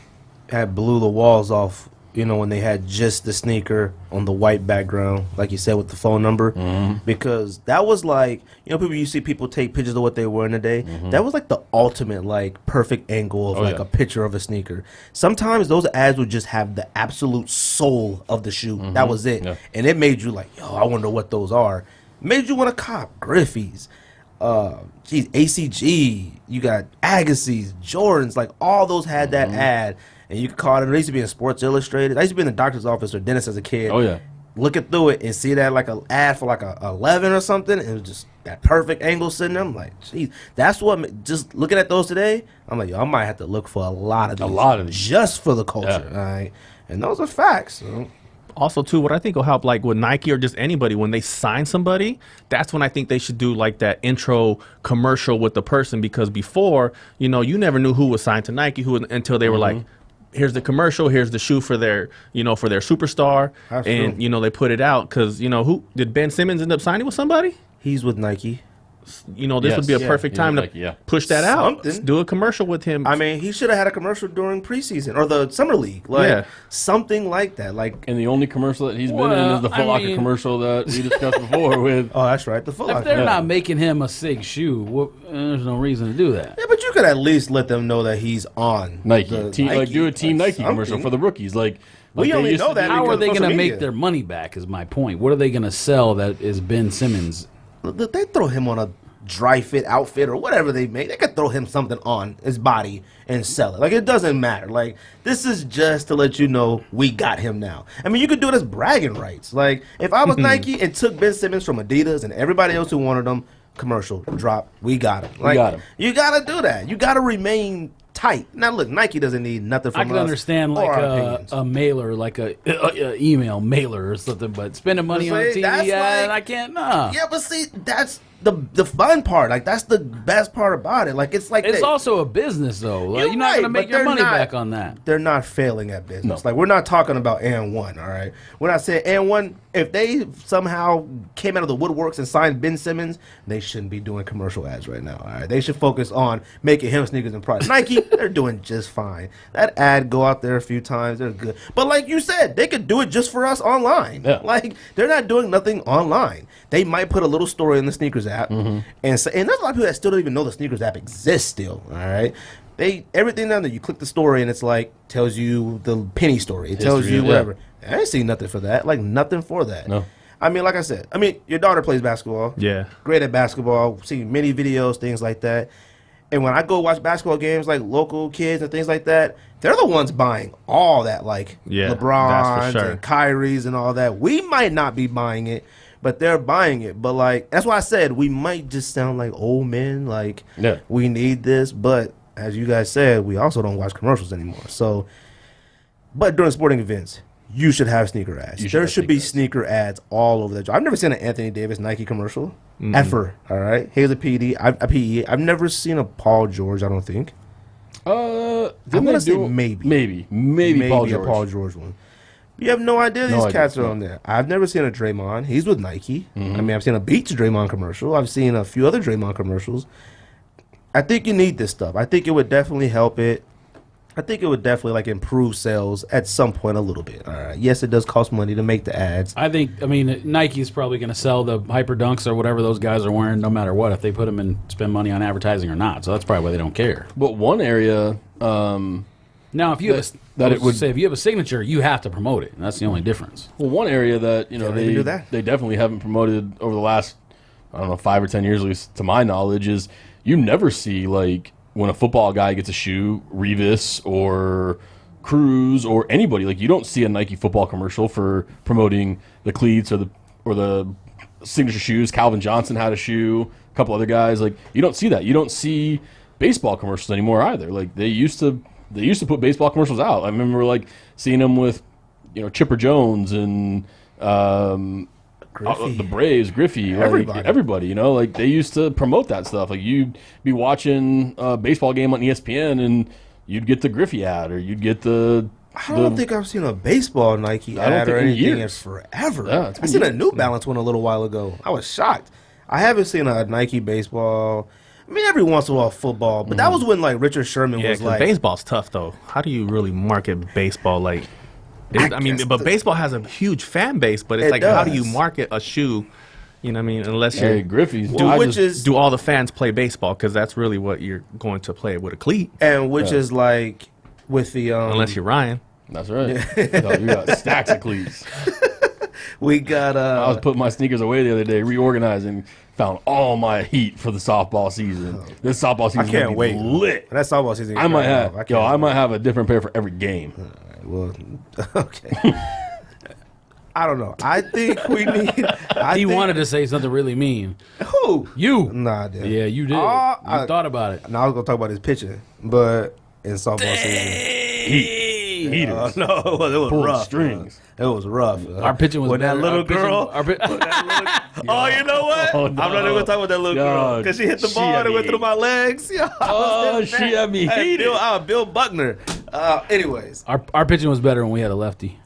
had blew the walls off, when they had just the sneaker on the white background, like you said, with the phone number. Because that was like, you see people take pictures of what they were in a day. That was like the ultimate, like, perfect angle of a picture of a sneaker. Sometimes those ads would just have the absolute soul of the shoe. That was it. Yeah. And it made you like, yo, I wonder what those are. Made you want to cop Griffey's. ACG, you got Agassiz, Jordans, like all those had that ad, and you could call it. It used to be in Sports Illustrated. I used to be in the doctor's office or dentist as a kid. Oh yeah. Looking through it and see that like an ad for like a 11 or something, and it was just that perfect angle sitting there. I'm like, geez, that's what. Just looking at those today, I'm like, yo, I might have to look for a lot of these, just for the culture. Yeah. All right, and those are facts. So. Also, too, what I think will help, like with Nike or just anybody, when they sign somebody, that's when I think they should do like that intro commercial with the person. Because before, you never knew who was signed to Nike until they were like, here's the commercial, here's the shoe for their, for their superstar, That's and true. they put it out because who did Ben Simmons end up signing with somebody? He's with Nike. This Yes. would be a Yeah, perfect he's time to with Nike, yeah. push that out. Something. Do a commercial with him. I mean, he should have had a commercial during preseason or the summer league, like Yeah. something like that. Like, And the only commercial that he's been in Well, is the I Foot Locker mean- commercial that we discussed before with. oh, that's right, the Foot If Locker. they're Yeah. not making him a sick shoe, there's no reason to do that. Yeah, but you could at least let them know that he's on Nike, the team, like do a Team like Nike commercial something. for the rookies. Like We they only used know to that do- How because are they of going to social make media. their money back? Is my point. What are they going to sell that is Ben Simmons? They throw him on a dry fit outfit or whatever they make. They could throw him something on his body and sell it. Like, it doesn't matter. Like, this is just to let you know we got him now. I mean, you could do it as bragging rights. Like, if I was Nike and took Ben Simmons from Adidas and everybody else who wanted him, commercial drop, we got him. Like, got him. You got to do that. You got to remain tight. Now, look, Nike doesn't need nothing from I us. can understand like or our opinions. a mailer, like a email mailer or something, but spending money on See, TV, that's like- I can't. Nah. Yeah, but see, that's the fun part. Like, that's the best part about it. Like, it's like It's they- also a business, though. Like, You're you're not going to right, make but your they're money not- back on that. they're not failing at business. No. Like, we're not talking about N1, all right? When I say N1, if they somehow came out of the woodworks and signed Ben Simmons, they shouldn't be doing commercial ads right now. All right, they should focus on making him sneakers and products. Nike, they're doing just fine. That ad go out there a few times, they're good. But like you said, they could do it just for us online. Yeah. Like they're not doing nothing online. They might put a little story in the sneakers app, and there's a lot of people that still don't even know the sneakers app exists. Still, all right. Everything down there, you click the story and it's like tells you the penny story. It tells you whatever. I ain't seen nothing for that. Like nothing for that. No. I mean, like I said, your daughter plays basketball. Yeah. Great at basketball. Seen many videos, things like that. And when I go watch basketball games, like local kids and things like that, they're the ones buying all that, like LeBron's and Kyrie's and all that. We might not be buying it, but they're buying it. But like that's why I said we might just sound like old men. Like we need this, but as you guys said, we also don't watch commercials anymore. So, but during sporting events, you should have sneaker ads. There should be sneaker ads all over the job. I've never seen an Anthony Davis Nike commercial ever. All right, here's a PE. I've never seen a Paul George. I don't think. I'm gonna say maybe Paul George. A Paul George one. You have no idea these cats are on there. I've never seen a Draymond. He's with Nike. I mean, I've seen a Beats Draymond commercial. I've seen a few other Draymond commercials. I think you need this stuff. I think it would definitely help it. I think it would definitely like improve sales at some point a little bit. All right. Yes, it does cost money to make the ads. I mean, Nike's probably going to sell the Hyper Dunks or whatever those guys are wearing, no matter what, if they put them and spend money on advertising or not. So that's probably why they don't care. But one area, now, if you if you have a signature, you have to promote it. And that's the only difference. Well, one area that they definitely haven't promoted over the last 5 or 10 years, at least to my knowledge, is you never see like when a football guy gets a shoe, Revis or Cruz or anybody, like you don't see a Nike football commercial for promoting the cleats or the signature shoes. Calvin Johnson had a shoe, a couple other guys. Like you don't see that. You don't see baseball commercials anymore either. Like they used to put baseball commercials out. I remember like seeing them with Chipper Jones and the Braves, Griffey, everybody, like they used to promote that stuff. Like you'd be watching a baseball game on ESPN and you'd get the Griffey ad or you'd get the. I don't think I've seen a baseball Nike ad or anything in forever. Yeah, I seen a New Balance one a little while ago. I was shocked. I haven't seen a Nike baseball. I mean, every once in a while football, but that was when like Richard Sherman was like. Baseball's tough though. How do you really market baseball like? But baseball has a huge fan base, but it's like, how do you market a shoe? You know what I mean? Unless you're Griffey's. Do all the fans play baseball? Because that's really what you're going to play with a cleat. And which is like with the unless you're Ryan. That's right. You got stacks of cleats. We got. I was putting my sneakers away the other day, reorganizing, found all my heat for the softball season. This softball season, I can't wait. Lit. That softball season. I might have a different pair for every game. Well, okay. I don't know. I think we need. He wanted to say something really mean. Who? You? Nah, I didn't. Yeah, you did. You thought about it. Now I was gonna talk about his pitching, but in softball season, Heaters. No, it was rough. Strings. It was rough. Our pitching was with that better. little girl. Oh, you know what? Oh, no. I'm not even gonna talk about that little girl because she hit the ball and it went through my legs. She had me heated. Bill Buckner. Anyways, our pitching was better when we had a lefty.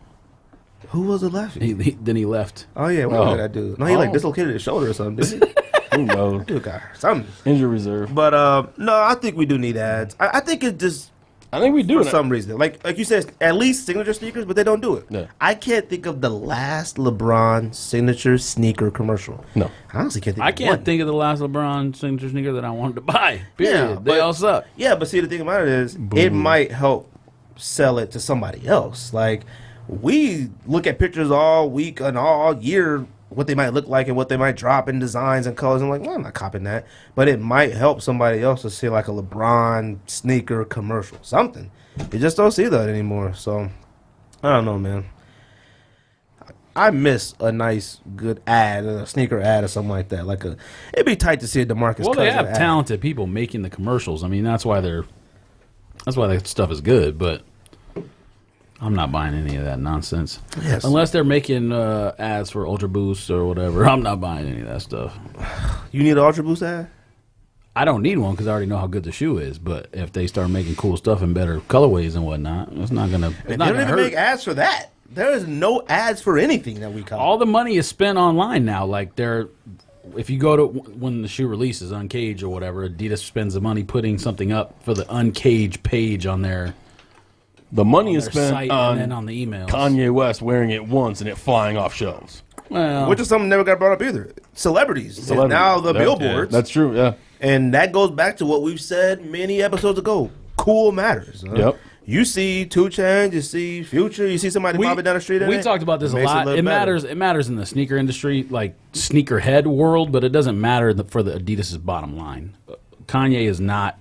Who was the lefty? Then he left. Oh yeah, what did that do? No, he like dislocated his shoulder or something. Didn't he? Who knows? Dude got something. Injury reserve. But no, I think we do need ads. I think it just. I think we do for some reason. Like you said, at least signature sneakers, but they don't do it. Yeah. I can't think of the last LeBron signature sneaker commercial. No, I honestly can't think. I can't think of the last LeBron signature sneaker that I wanted to buy. Period. Yeah, they all suck. Yeah, but see, the thing about it is, it might help sell it to somebody else. Like we look at pictures all week and all year, what they might look like and what they might drop in designs and colors. I'm like, well, I'm not copying that. But it might help somebody else to see like a LeBron sneaker commercial, something. You just don't see that anymore. So, I don't know, man. I miss a nice, good ad, a sneaker ad or something like that. It'd be tight to see a DeMarcus. Well, they have talented people making the commercials. I mean, that's why that stuff is good, but I'm not buying any of that nonsense. Yes. Unless they're making ads for Ultra Boost or whatever. I'm not buying any of that stuff. You need an Ultra Boost ad? I don't need one because I already know how good the shoe is. But if they start making cool stuff in better colorways and whatnot, it's not gonna. They don't even make ads for that. There is no ads for anything that we call. All the money is spent online now. Like if you go to when the shoe releases, Uncaged or whatever, Adidas spends the money putting something up for the Uncaged page on their The money is spent site on, and then on the emails. Kanye West wearing it once and it flying off shelves. Well, Which is something that never got brought up either. Celebrities. And now the billboards. That's true, yeah. And that goes back to what we've said many episodes ago. Cool matters. Yep. You see 2 Chainz, you see Future, you see somebody bobbing down the street. We talked about this a lot. It matters. It matters in the sneaker industry, like sneakerhead world, but it doesn't matter for the Adidas's bottom line. Kanye is not.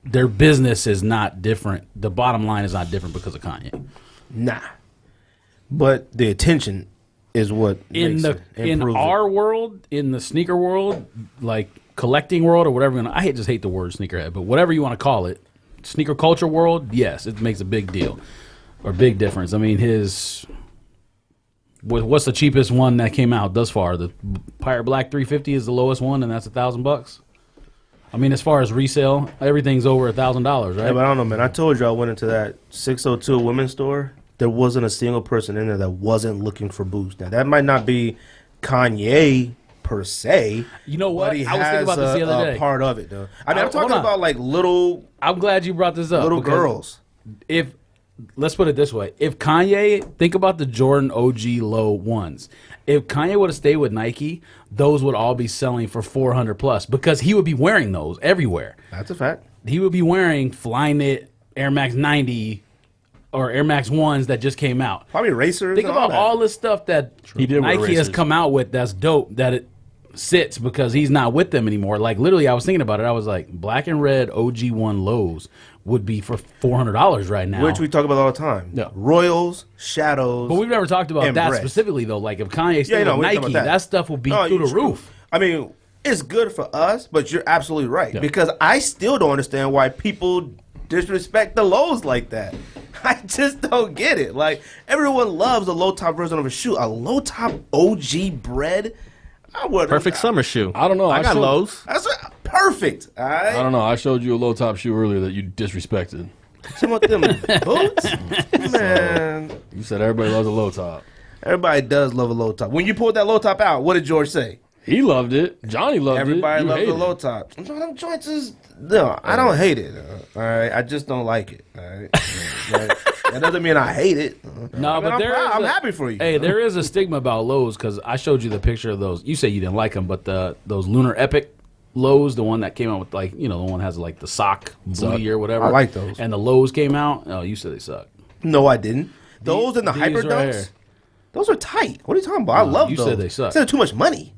Their business is not different. The bottom line is not different because of Kanye. Nah. But the attention is what In our world, in the sneaker world, like collecting world or whatever. I just hate the word sneakerhead, but whatever you want to call it. Sneaker culture world, yes, it makes a big deal or big difference. I mean, what's the cheapest one that came out thus far? The Pirate Black 350 is the lowest one, and that's $1,000. I mean, as far as resale, everything's over $1,000, right? Yeah, but I don't know, man. I told you I went into that 602 women's store. There wasn't a single person in there that wasn't looking for boots. Now, that might not be Kanye per se. You know what? But he I was thinking about this the other day. Part of it, though. I mean, I'm talking about like little. I'm glad you brought this up. Little girls. Let's put it this way: if Kanye, think about the Jordan OG low ones. If Kanye would have stayed with Nike, those would all be selling for $400+ because he would be wearing those everywhere. That's a fact. He would be wearing Flyknit Air Max 90 or Air Max 1s that just came out. Probably racers. Think about all this stuff that Nike has come out with that's dope, that it sits because he's not with them anymore. Like, literally, I was thinking about it. I was like, black and red OG1 lows would be for $400 right now. Which we talk about all the time. Yeah. Royals, Shadows. But we've never talked about that Brett. Specifically, though. Like, if Kanye stayed with we talking Nike, about that stuff would be through the roof. I mean, it's good for us, but you're absolutely right. Because I still don't understand why people disrespect the lows like that. I just don't get it. Like, everyone loves a low-top version of a shoe. A low-top OG bread? Perfect summer shoe. I don't know. I got lows. That's perfect. All right? I don't know. I showed you a low top shoe earlier that you disrespected. Some of them boots? Man. You said everybody loves a low top. Everybody does love a low top. When you pulled that low top out, what did George say? He loved it. Johnny loved Everybody it. loves the low top. No, them joints is... No, I don't hate it. All right? I just don't like it. All right? That doesn't mean I hate it. No, I mean, but I'm happy for you. Hey, there is a stigma about lows because I showed you the picture of those. You say you didn't like them, but those Lunar Epic lows, the one that came out with the one has like the sock booty or whatever. I like those. And the lows came out. Oh, you said they suck. No, I didn't. Those and the Hyper right Dunks, here. those are tight. What are you talking about? I love you those. said they suck. I said too much money.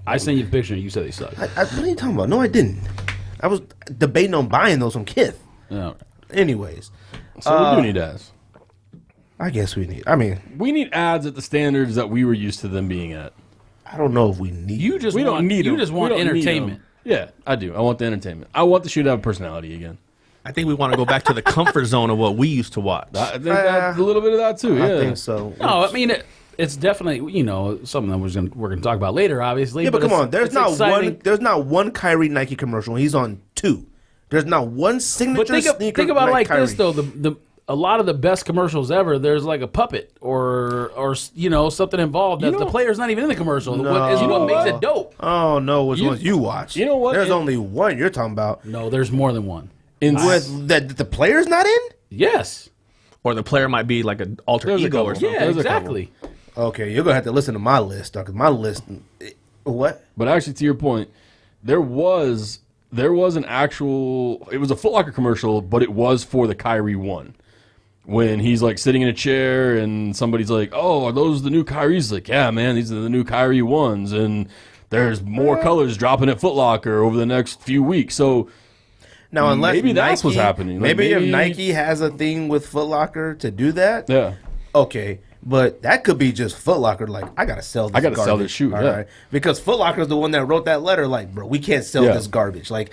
I sent you the picture and you said they suck. What are you talking about? No, I didn't. I was debating on buying those from Kith. Yeah. Anyways. So we do need ads. I guess we need. I mean, we need ads at the standards that we were used to them being at. I don't know if we need. You just We want, don't need you them. just We want don't need entertainment. them. Yeah, I do. I want the entertainment. I want the shoe to have personality again. I think we want to go back to the comfort zone of what we used to watch. I think that's a little bit of that too. Yeah, I think so. No, I mean it's definitely something that we're gonna talk about later, obviously. Yeah, but come on. There's it's not exciting. one. There's not one Kyrie Nike commercial. He's on 2. There's not one But signature sneaker. think about it like Kyrie. this though. The a lot of the best commercials ever, there's like a puppet or something involved that the player's not even in the commercial. No. Is what makes it dope. Oh no, which ones you watch? You know what? There's only one you're talking about. No, there's more than one. With that the player's not in? Yes. Or the player might be like an alter There's a ego or couple. something. Yeah, There's a exactly. Okay, you're gonna have to listen to my list, because my list. What? But actually, to your point, there was an actual. It was a Foot Locker commercial, but it was for the Kyrie one. When he's like sitting in a chair and somebody's like, "Oh, are those the new Kyries?" He's like, "Yeah, man, these are the new Kyrie ones." And there's more colors dropping at Foot Locker over the next few weeks. So Now, unless maybe that's what's Nike- happening. Like, maybe if Nike has a thing with Foot Locker to do that, yeah. okay. But that could be just Foot Locker. Like, I gotta sell this. I gotta sell garbage, this shoe, all yeah. right? Because Foot Locker is the one that wrote that letter. Like, bro, we can't sell Yeah. this garbage. Like,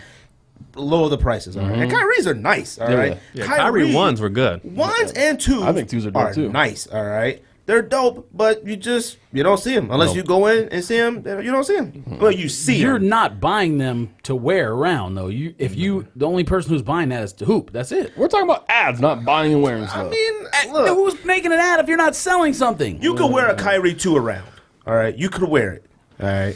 lower the prices. All right. And Kyrie's are nice. All right. Yeah, Kyrie ones were good. Ones and twos. I think twos are dope, too. nice. All right. They're dope, but you don't see them unless you go in and see them. You don't see them. Well, you see You're them. not buying them to wear around though. The only person who's buying that is to hoop. That's it. We're talking about ads, not buying and wearing stuff. I mean, look, Who's making an ad if you're not selling something? you could wear a Kyrie 2 around. All right, you could wear it. All right,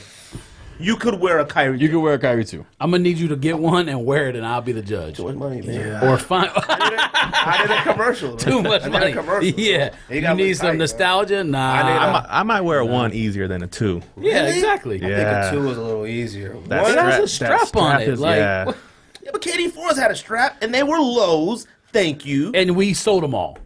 you could wear a Kyrie. You can wear a Kyrie too. I'm gonna need you to get one and wear it, and I'll be the judge. Too much money, man. Or fine. I did a commercial. Too much I did money. a commercial. Yeah. You You gotta need look some tight, nostalgia? Nah. I might wear a 1 easier than a 2. Yeah, Really? exactly. I Yeah. think a 2 is a little easier. That One- has a strap on it, like- yeah. Yeah, but KD4s had a strap, and they were lows. Thank you. And we sold them all.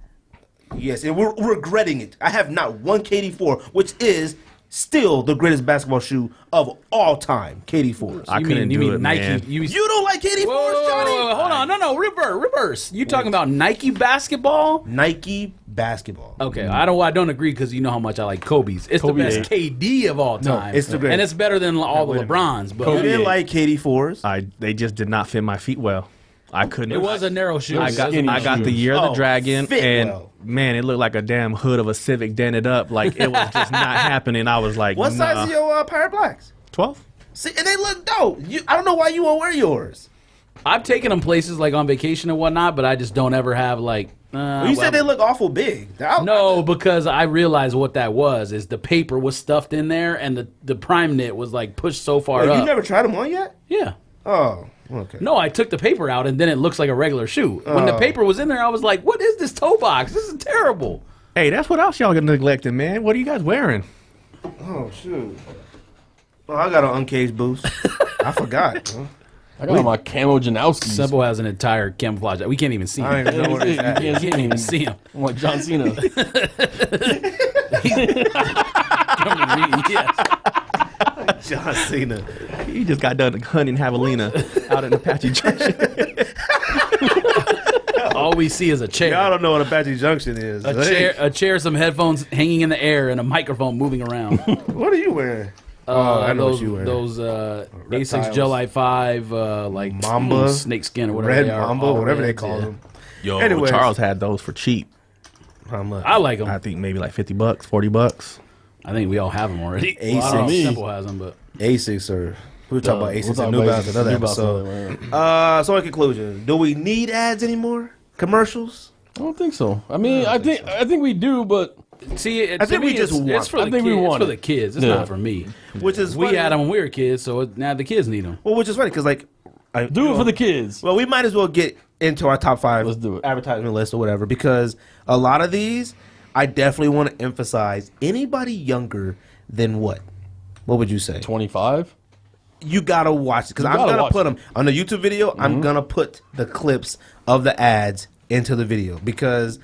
Yes, and we're regretting it. I have not one KD4, which is still the greatest basketball shoe of all time. KD4s. I couldn't do it, Nike? man. You You don't like KD4s, Whoa, Johnny? hold on, no, reverse. You talking about Nike basketball? Nike basketball. Okay, I don't agree because you know how much I like Kobe's. It's Kobe the best eight. KD of all time. it's the greatest. and it's better than all the wait a minute. LeBrons. But You didn't like KD4s? They just did not fit my feet well. I couldn't. it was a narrow shoe. I got skinny the shoes. year of the Oh, dragon, fit and well. man, it looked like a damn hood of a Civic dented up. Like it was just not happening. I was like, What nah. size are your Pirate Blacks? 12? See, and they look dope. I don't know why you won't wear yours. I've taken them places like on vacation and whatnot, but I just don't ever have like. You said they look awful big. No, because I realized what that was is the paper was stuffed in there and the prime knit was like pushed so far Wait, up. you never tried them on yet? Yeah. Oh, okay. No, I took the paper out and then it looks like a regular shoe. When the paper was in there, I was like, "What is this toe box? This is terrible." Hey, that's what else y'all get neglected, man. What are you guys wearing? Oh, shoot. Well, I got an uncaged boost. I forgot. Huh? I got my camo Janowskis. Simple has an entire camouflage. We can't even see I him. don't even know where You it's at. can't see Can't even me. see him. I'm like John Cena. Yes. John Cena. You just got done hunting javelina out in Apache Junction. All we see is a chair. Y'all don't know what Apache Junction is. A chair, some headphones hanging in the air, and a microphone moving around. What are you wearing? I know what you wearing. Those Asics Reptiles. July 5, like Mamba. snake skin or whatever Red they are. Mamba, all whatever they reds, call yeah. them. Yo, Anyways. Charles had those for cheap. How much? I like them. I think maybe like $50, $40. I think we all have them already. Asics. Well, I don't know if Me. Simple has them, but Asics or we'll talk about Asics We'll talk and New about Balance Asics another and New Balance episode. another, So in conclusion, do we need ads anymore? Commercials? I don't think so. I mean, I think we do, but see, I think we just want it's for them. the I think we kids. It's want for it. the kids. It's Yeah. not for me. Which is We funny. had them when we were kids, so now the kids need them. Well, which is funny because like, do it for the kids. Well, we might as well get into our top 5 Let's do it. advertisement list or whatever because a lot of these, I definitely want to emphasize anybody younger than what? What would you say? 25. You gotta watch it because You I'm gotta gonna watch put it. them on the YouTube video. I'm gonna put the clips of the ads into the video because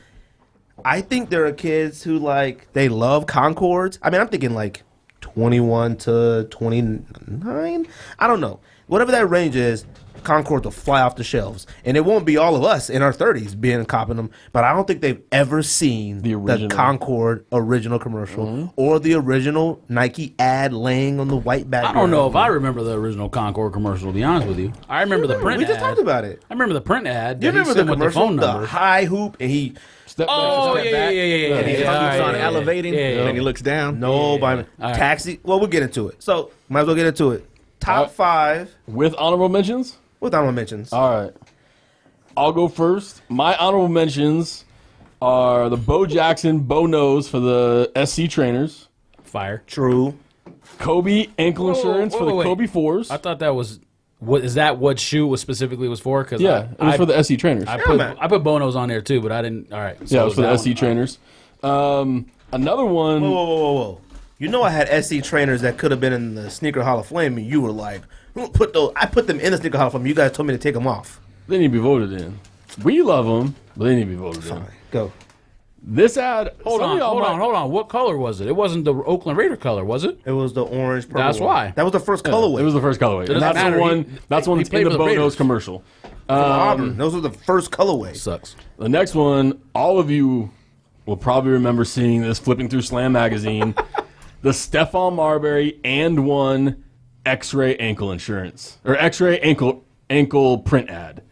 I think there are kids who like they love Concords. I mean, I'm thinking like 21 to 29. I don't know. Whatever that range is, Concords will fly off the shelves, and it won't be all of us in our 30s being copping them. But I don't think they've ever seen The original. Concord original commercial or the original Nike ad laying on the white background. I don't know if I remember the original Concord commercial. To be honest with you, I remember the print. We just ad. talked about it. I remember the print ad. You that he remember the sent with commercial, phone the number. high hoop, and he Step Oh back. yeah, Step yeah, yeah, yeah, And he yeah. keeps All on right, elevating, yeah, yeah. and then he looks down. nobody All right. taxi. Well, we'll get into it. So might as well get into it. Top All right. 5 With honorable mentions? with honorable mentions. All right. I'll go first. My honorable mentions are the Bo Jackson Bo Nose for the SC trainers, Fire. True. Kobe ankle Whoa, insurance whoa, for the wait. Kobe 4s. I thought that was what is that? What shoe was specifically was for? Because Yeah, it was for the SC trainers. I man. put Bonos on there too, but I didn't. All right. So Yeah, it was for the that SC one. trainers. Another one. Whoa. You know I had SC trainers that could have been in the Sneaker Hall of Fame, and you were like, "Put those." I put them in the Sneaker Hall of Fame. You guys told me to take them off. They need to be voted in. We love them, but they need to be voted in. Go. This ad. Hold some of on, y'all hold might- on, hold on. What color was it? It wasn't the Oakland Raider color, was it? It was the orange. Purple That's one. why. That was the first colorway. It was the first colorway. doesn't And that's matter. the one. That's one he that's played in the for the Bo Nose Raiders. commercial. Auburn. Those were the first colorways. Sucks. The next one, all of you will probably remember seeing this flipping through Slam magazine. The Stephon Marbury and one X-ray ankle insurance or X-ray ankle print ad.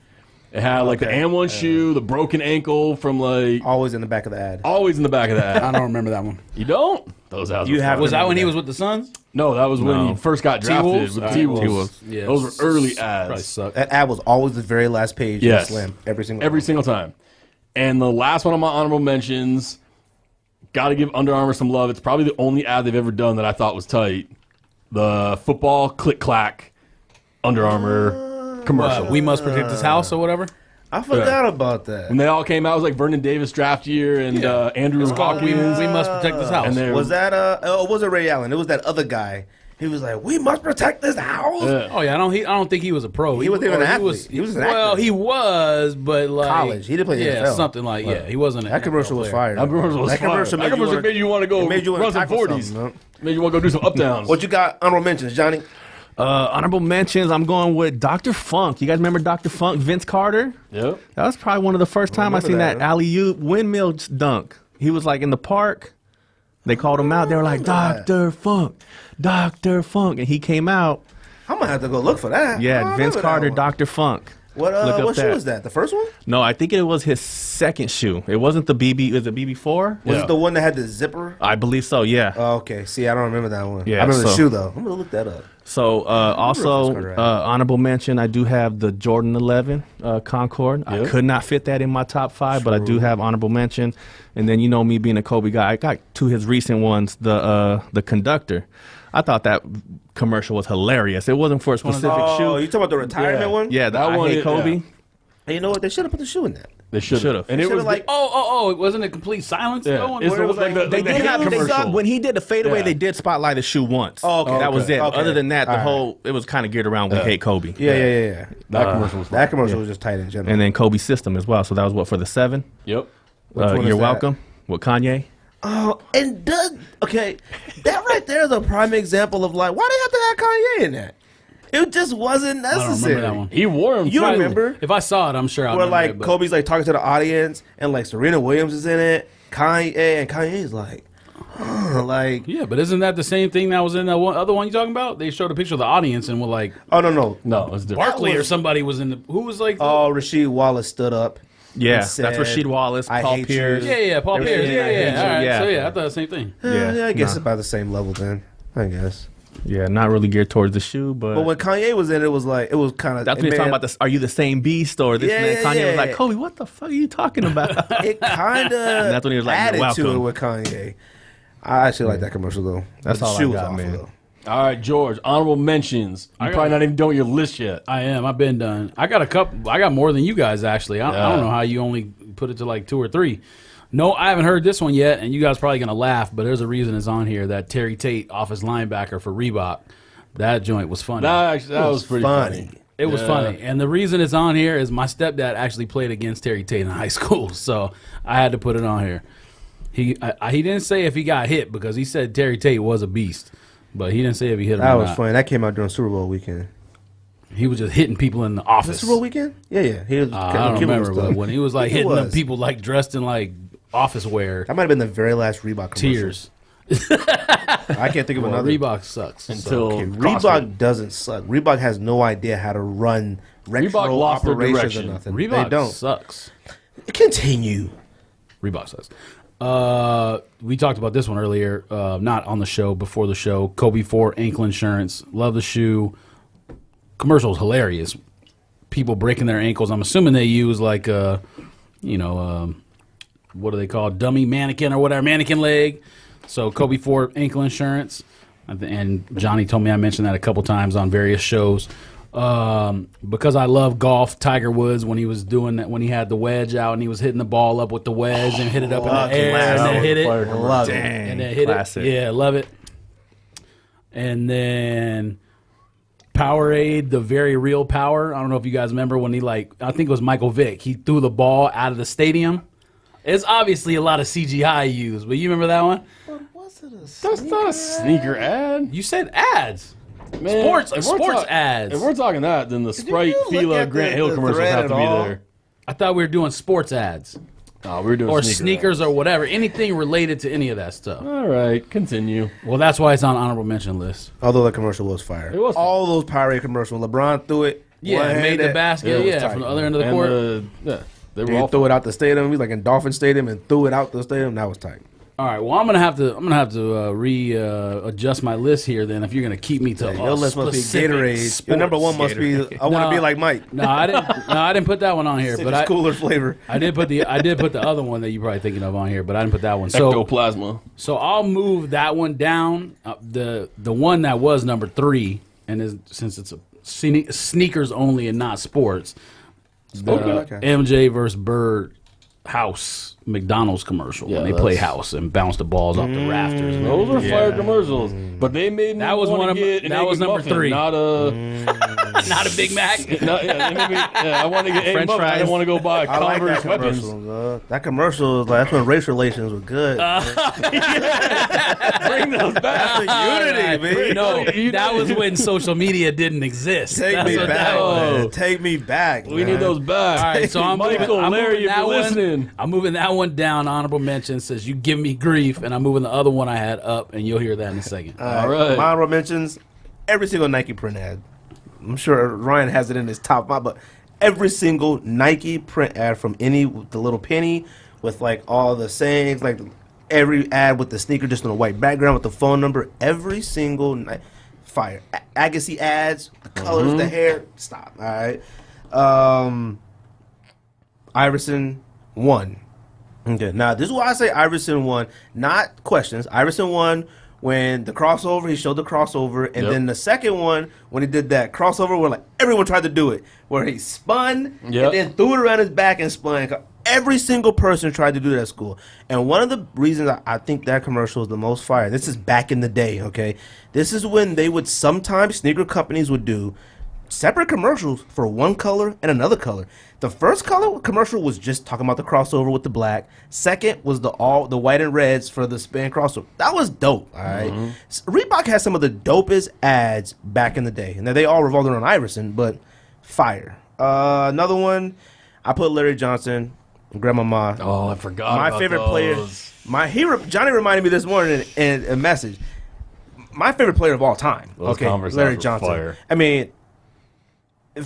It had like the AND1 shoe, the broken ankle from like Always in the back of the ad. always in the back of the ad. I don't remember that one. You don't? Those ads. You were have fire. Was that when he was with the Suns? No, that was when No. he first got drafted T-Wolves? with All the right. T-Wolves. T-Wolves. Yeah, Those were early Probably ads. sucked. That ad was always the very last page Yes. of Slam. Every Every single single time. And the last one on my honorable mentions, got to give Under Armour some love. It's probably the only ad they've ever done that I thought was tight. The football click-clack Under Armour commercial. We must protect this house or whatever. I forgot about that. When they all came out, it was like Vernon Davis draft year and Andrew Hawkins. We must protect this house. And they Was that it wasn't Ray Allen. It was that other guy. He was like, "We must protect this house." Oh yeah, I don't think he was a pro. He wasn't even or an athlete. He was an actor. Well, he was, but like College. He didn't play yeah, NFL. something like he wasn't. That commercial was fire. That commercial was That fire. commercial That commercial made you want to go made you wanna run some tackle 40s. something, man. Made you want to go do some up downs. What you got? Honorable mentions, Johnny. Honorable mentions. I'm going with Dr. Funk. You guys remember Dr. Funk, Vince Carter? Yep. That was probably one of the first time I remember seen that, that alley-oop windmill dunk. He was like in the park. They called him out. They were like, that. Dr. Funk, Dr. Funk. And he came out. I'm gonna have to go look for that. I Yeah, don't Vince remember Carter, that one. Dr. Funk. What Look up what shoe that. was that? The first one? No, I think it was his second shoe. It wasn't the BB. Was it BB4? Was Yeah. it the one that had the zipper? I believe so, yeah. Oh, okay. See, I don't remember that one. Yeah, I remember the so- shoe though. I'm gonna look that up. So also Carter had. honorable mention, I do have the Jordan 11 Concord. I Yep. could not fit that in my top 5, but I do have honorable mention. And then you know me being a Kobe guy, I got to his recent ones, the Conductor. I thought that commercial was hilarious. It wasn't for a specific Oh, shoe. you talking about the retirement one? Yeah, That I one, Hate yeah. Kobe. And you know what? They should have put the shoe in that. They should have. Should've. And it Should've, was like- Oh, it wasn't a complete silence yeah. going. It's where it was like the, like- like They the did have hit they commercial. got, when he did the fadeaway, Yeah. they did spotlight the shoe once. Oh, okay. That was Okay. it. Okay. Other than that, the All right. whole it was kind of geared around We Hate Kobe. Yeah. That commercial was fun. That commercial was just tight in general. And then Kobe's system as well. So that was what for the 7. Yep. Which one is You're that? welcome. With Kanye. Oh, and okay, that right there is a prime example of like, why they have to have Kanye in that? It just wasn't I don't necessary. remember that one. He wore them. You too. remember? If I saw it, I'm sure I'll Where remember like it, but- Kobe's like talking to the audience and like Serena Williams is in it, and Kanye's like, like, Yeah, but isn't that the same thing that was in that other one you talking about? They showed a picture of the audience and were like oh no, No, it's different. Barkley or somebody was in the who was like oh Rasheed Wallace stood up. Yeah, and that's said, Rasheed Wallace, I Paul hate Pierce. you. yeah, Paul They were Pierce. saying, Yeah, I hate yeah. you. All right. Yeah. So yeah, I thought the same thing. Yeah, I guess nah. it's about the same level then. I guess. Yeah, not really geared towards the shoe, but, But when Kanye was in it, was like it was kind of. that's when you're talking about this. Are you the same beast or this? Yeah, man? yeah, Kanye was yeah. like, Kobe, what the fuck are you talking about? It kind of that's when he was like, added "You're to it welcome." with Kanye. I actually like that commercial though. That's But the all I shoe was got, awful, man. though. All right, George. Honorable mentions. You got- probably not even done your list yet. I am. I've been done. I got a couple. I got more than you guys actually. I don't know how you only put it to like 2 or 3. No, I haven't heard this one yet, and you guys probably gonna laugh, but there's a reason it's on here. That Terry Tate offensive linebacker for Reebok. That joint was funny. That was pretty funny. It was funny. And the reason it's on here is my stepdad actually played against Terry Tate in high school. So I had to put it on here. He didn't say if he got hit because he said Terry Tate was a beast. But he didn't say if he hit him That or was not. funny. That came out during Super Bowl weekend. He was just hitting people in the Was office. it Super Bowl weekend? Yeah. He was. I don't remember, but when he was like It hitting them was. people like dressed in like office wear, That might have been the very last Reebok commercial. tears. I can't think of Well, another. Reebok sucks. Until Okay, CrossFit. Reebok doesn't suck. Reebok has no idea how to run retro Reebok lost their operations or direction. nothing. Reebok they don't. sucks. Continue. Reebok sucks. We talked about this one earlier, not on the show, before the show. Kobe 4 ankle insurance. Love the shoe. Commercial's hilarious. People breaking their ankles. I'm assuming they use like what do they call it? Dummy mannequin or whatever, mannequin leg. So Kobe 4 ankle insurance. And Johnny told me I mentioned that a couple times on various shows. Because I love golf, Tiger Woods, when he was doing that, when he had the wedge out and he was hitting the ball up with the wedge and hit it up in the air and then hit it. Love it. And then hit classic. it. Yeah, love it. And then Powerade, the very real power. I don't know if you guys remember when he I think it was Michael Vick. He threw the ball out of the stadium. It's obviously a lot of CGI used, but you remember that one? That's not a sneaker ad. You said ads. Man, Sports- if we're sports ads. If we're talking that, then the Sprite, you look Fila, at Grant the- Hill the commercials thread have to at be all? there. I thought we were doing sports ads. Oh, we were doing Or sneaker sneakers ads. or whatever. Anything related to any of that stuff. All right, continue. Well, that's why it's on honorable mention list. Although that commercial was fire. It was fire. All those Powerade commercials. LeBron threw it. Yeah, made the basket. From the other end of the court. They were He all threw it out the stadium. He was like in Dolphin Stadium and threw it out the stadium. That was tight. All right. Well, I'm gonna have to adjust my list here. Then, if you're gonna keep me to Your list must be Gatorade. Your number one must be I want to be like Mike. No, I didn't put that one on here. But cooler flavor. I did put the other one that you're probably thinking of on here, but I didn't put that one. So ectoplasma. So I'll move that one down. The one that was number 3, and since it's a sneakers only and not sports, MJ versus Bird House McDonald's commercial when they play house and bounce the balls off the rafters. Those were fire commercials, but they made me that was one of that was number muffin, 3, not a not a Big Mac. I want to get French fries. I want to go buy Converse weapons. That commercial was like that's when race relations were good. Bring those back. That's the unity, man. No, that was when social media didn't exist. Take me back. Man. Take me back. We need those back. All right, so I'm Michael, Larry, if you're listening. I'm moving that one down. Honorable mention says you give me grief, and I'm moving the other one I had up, and you'll hear that in a second. All right. My honorable mentions, every single Nike print ad. I'm sure Ryan has it in his top 5, but every single Nike print ad from the little penny with like all the sayings, like every ad with the sneaker just on a white background with the phone number, every single fire. Agassi ads, the colors, the hair, stop. All right. Iverson won. Okay, now this is why I say Iverson won, not questions. Iverson won when the crossover, he showed the crossover, and then the second one, when he did that crossover where like everyone tried to do it, where he spun and then threw it around his back and spun. Every single person tried to do that at school. And one of the reasons I think that commercial is the most fire, this is back in the day, okay? This is when they would sometimes, sneaker companies would do separate commercials for one color and another color. The first color commercial was just talking about the crossover with the black. Second was the white and reds for the spin crossover. That was dope. All right. Reebok had some of the dopest ads back in the day, and they all revolved around Iverson, but fire. Another one, I put Larry Johnson, Grandmama. Oh, I forgot. My about favorite those. player. Johnny reminded me this morning in a message. My favorite player of all time. Those Larry Johnson. Fire. I mean,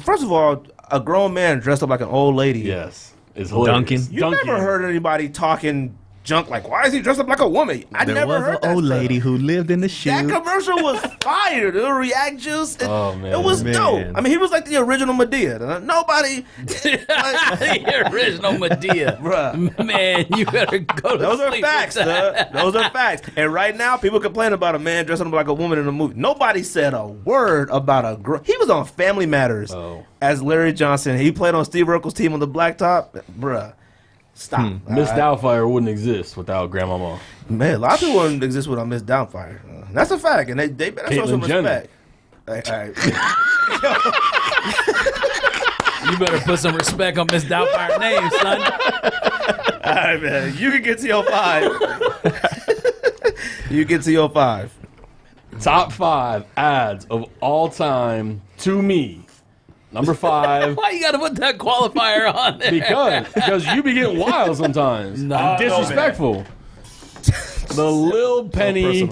first of all, a grown man dressed up like an old lady. Yes. It's hilarious. You never heard anybody talking junk like, why is he dressed up like a woman? I never heard that. There was an old lady who lived in the shoe. That commercial was fire. The React Juice. Oh, man. It was dope. I mean, he was like the original Medea. Nobody. The original Medea. Bruh. Man, you better go to Those are sleep facts, with that. Those are facts. And right now, people complain about a man dressing up like a woman in a movie. Nobody said a word about a girl. He was on Family Matters as Larry Johnson. He played on Steve Urkel's team on the Blacktop. Bruh. Stop. Miss Doubtfire wouldn't exist without Grandmama. Man, a lot of people wouldn't exist without Miss Doubtfire. That's a fact, and they better show some respect. All right. You better put some respect on Miss Doubtfire's name, son. All right, man. You can get to your 5. You get to your 5. Top 5 ads of all time to me. Number 5. Why you gotta put that qualifier on there? Because you be getting wild sometimes. No, disrespectful. The Lil Penny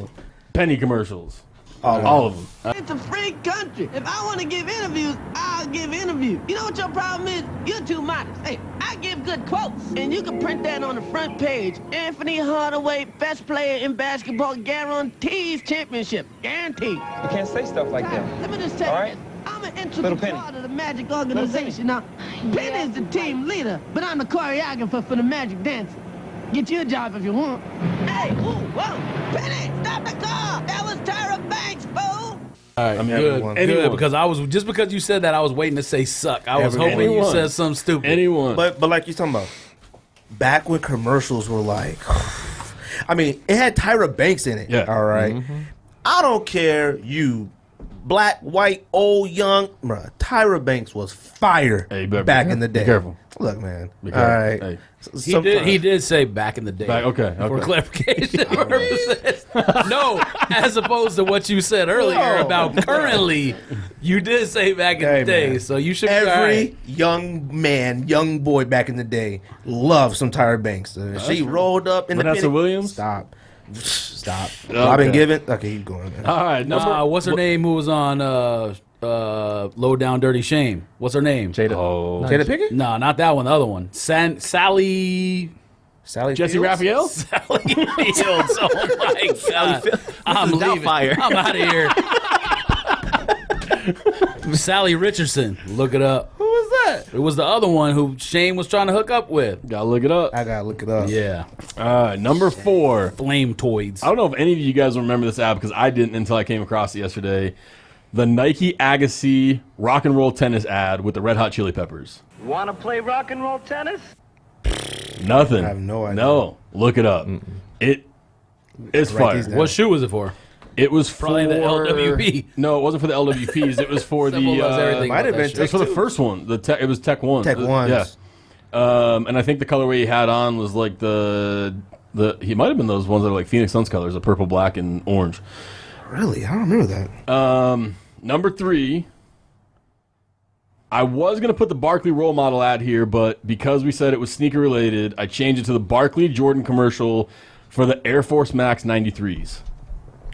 commercials. All of them. It's a free country. If I want to give interviews, I'll give interviews. You know what your problem is? You're too modest. Hey, I give good quotes, and you can print that on the front page. Anthony Hardaway, best player in basketball, guarantees championship. Guaranteed. You can't say stuff like that. Let me just tell you, right. I'm an integral part of the Magic organization. Now, Penny is the team leader, but I'm the choreographer for the Magic Dancing. Get you a job if you want. Hey, whoa, Penny, stop the car. That was Tyra Banks, fool. All right, good. Because just because you said that, I was waiting to say suck. I was hoping you said something stupid. Anyone. But like you're talking about, back when commercials were like, I mean, it had Tyra Banks in it. Yeah. All right. I don't care you. Black, white, old, young, bruh, Tyra Banks was fire back in the day. Be careful. Look, man. Be All careful. right. Hey. He did say back in the day. For clarification purposes. No, as opposed to what you said earlier about currently. You did say back in the day, so you should be Every young boy back in the day loved some Tyra Banks. She rolled up in Vanessa the Williams? Stop. Robin Given. Okay, keep going, man. All right. what's her name who was on Low Down Dirty Shame. What's her name? Jada. Oh. Jada Pinkett? No, not that one. The other one. Sally Jesse Fields? Raphael? Sally Fields. Oh my God. I'm leaving. Doubtfire. I'm out of here. Sally Richardson. Look it up. Who was that? It was the other one who Shane was trying to hook up with. Gotta look it up. I gotta look it up. Yeah. Number 4. Flame Toids. I don't know if any of you guys remember this ad because I didn't until I came across it yesterday. The Nike Agassi rock and roll tennis ad with the Red Hot Chili Peppers. Wanna play rock and roll tennis? Nothing. I have no idea. No, look it up. It's Write fire. these down. What shoe was it for? It was Probably for the LWP. No, it wasn't for the LWPs. It was for Simple the. does everything might have about that been shit. It was for the Tech first one. It was Tech 1. Tech Ones. Yeah. And I think the colorway he had on was like the he might have been those ones that are like Phoenix Suns colors, the purple, black, and orange. Really? I don't remember that. Number 3. I was gonna put the Barkley role model ad here, but because we said it was sneaker related, I changed it to the Barkley Jordan commercial for the Air Force Max 93s.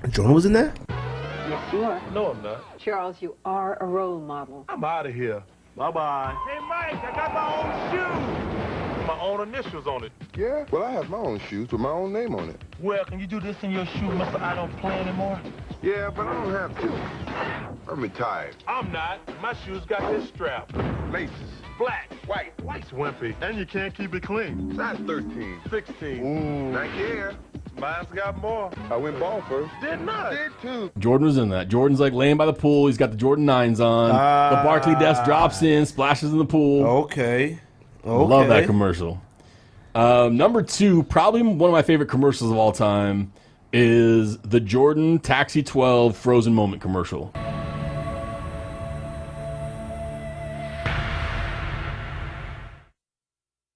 Jordan was in there? Yes, you are. No, I'm not. Charles, you are a role model. I'm out of here. Bye-bye. Hey, Mike, I got my own shoe. My own initials on it. Yeah? Well, I have my own shoes with my own name on it. Well, can you do this in your shoe, Mr. I don't play anymore? Yeah, but I don't have to. I'm retired. I'm not. My shoes got this strap. Laces. Black, white, white's wimpy. And you can't keep it clean. Size 13. 16. Ooh. Nike Air. Mine's got more. I went ball first. Did not. Did too. Jordan was in that. Jordan's like laying by the pool. He's got the Jordan 9s on. The Barkley desk drops in, splashes in the pool. Okay. Love that commercial. Number 2, probably one of my favorite commercials of all time, is the Jordan Taxi 12 Frozen Moment commercial.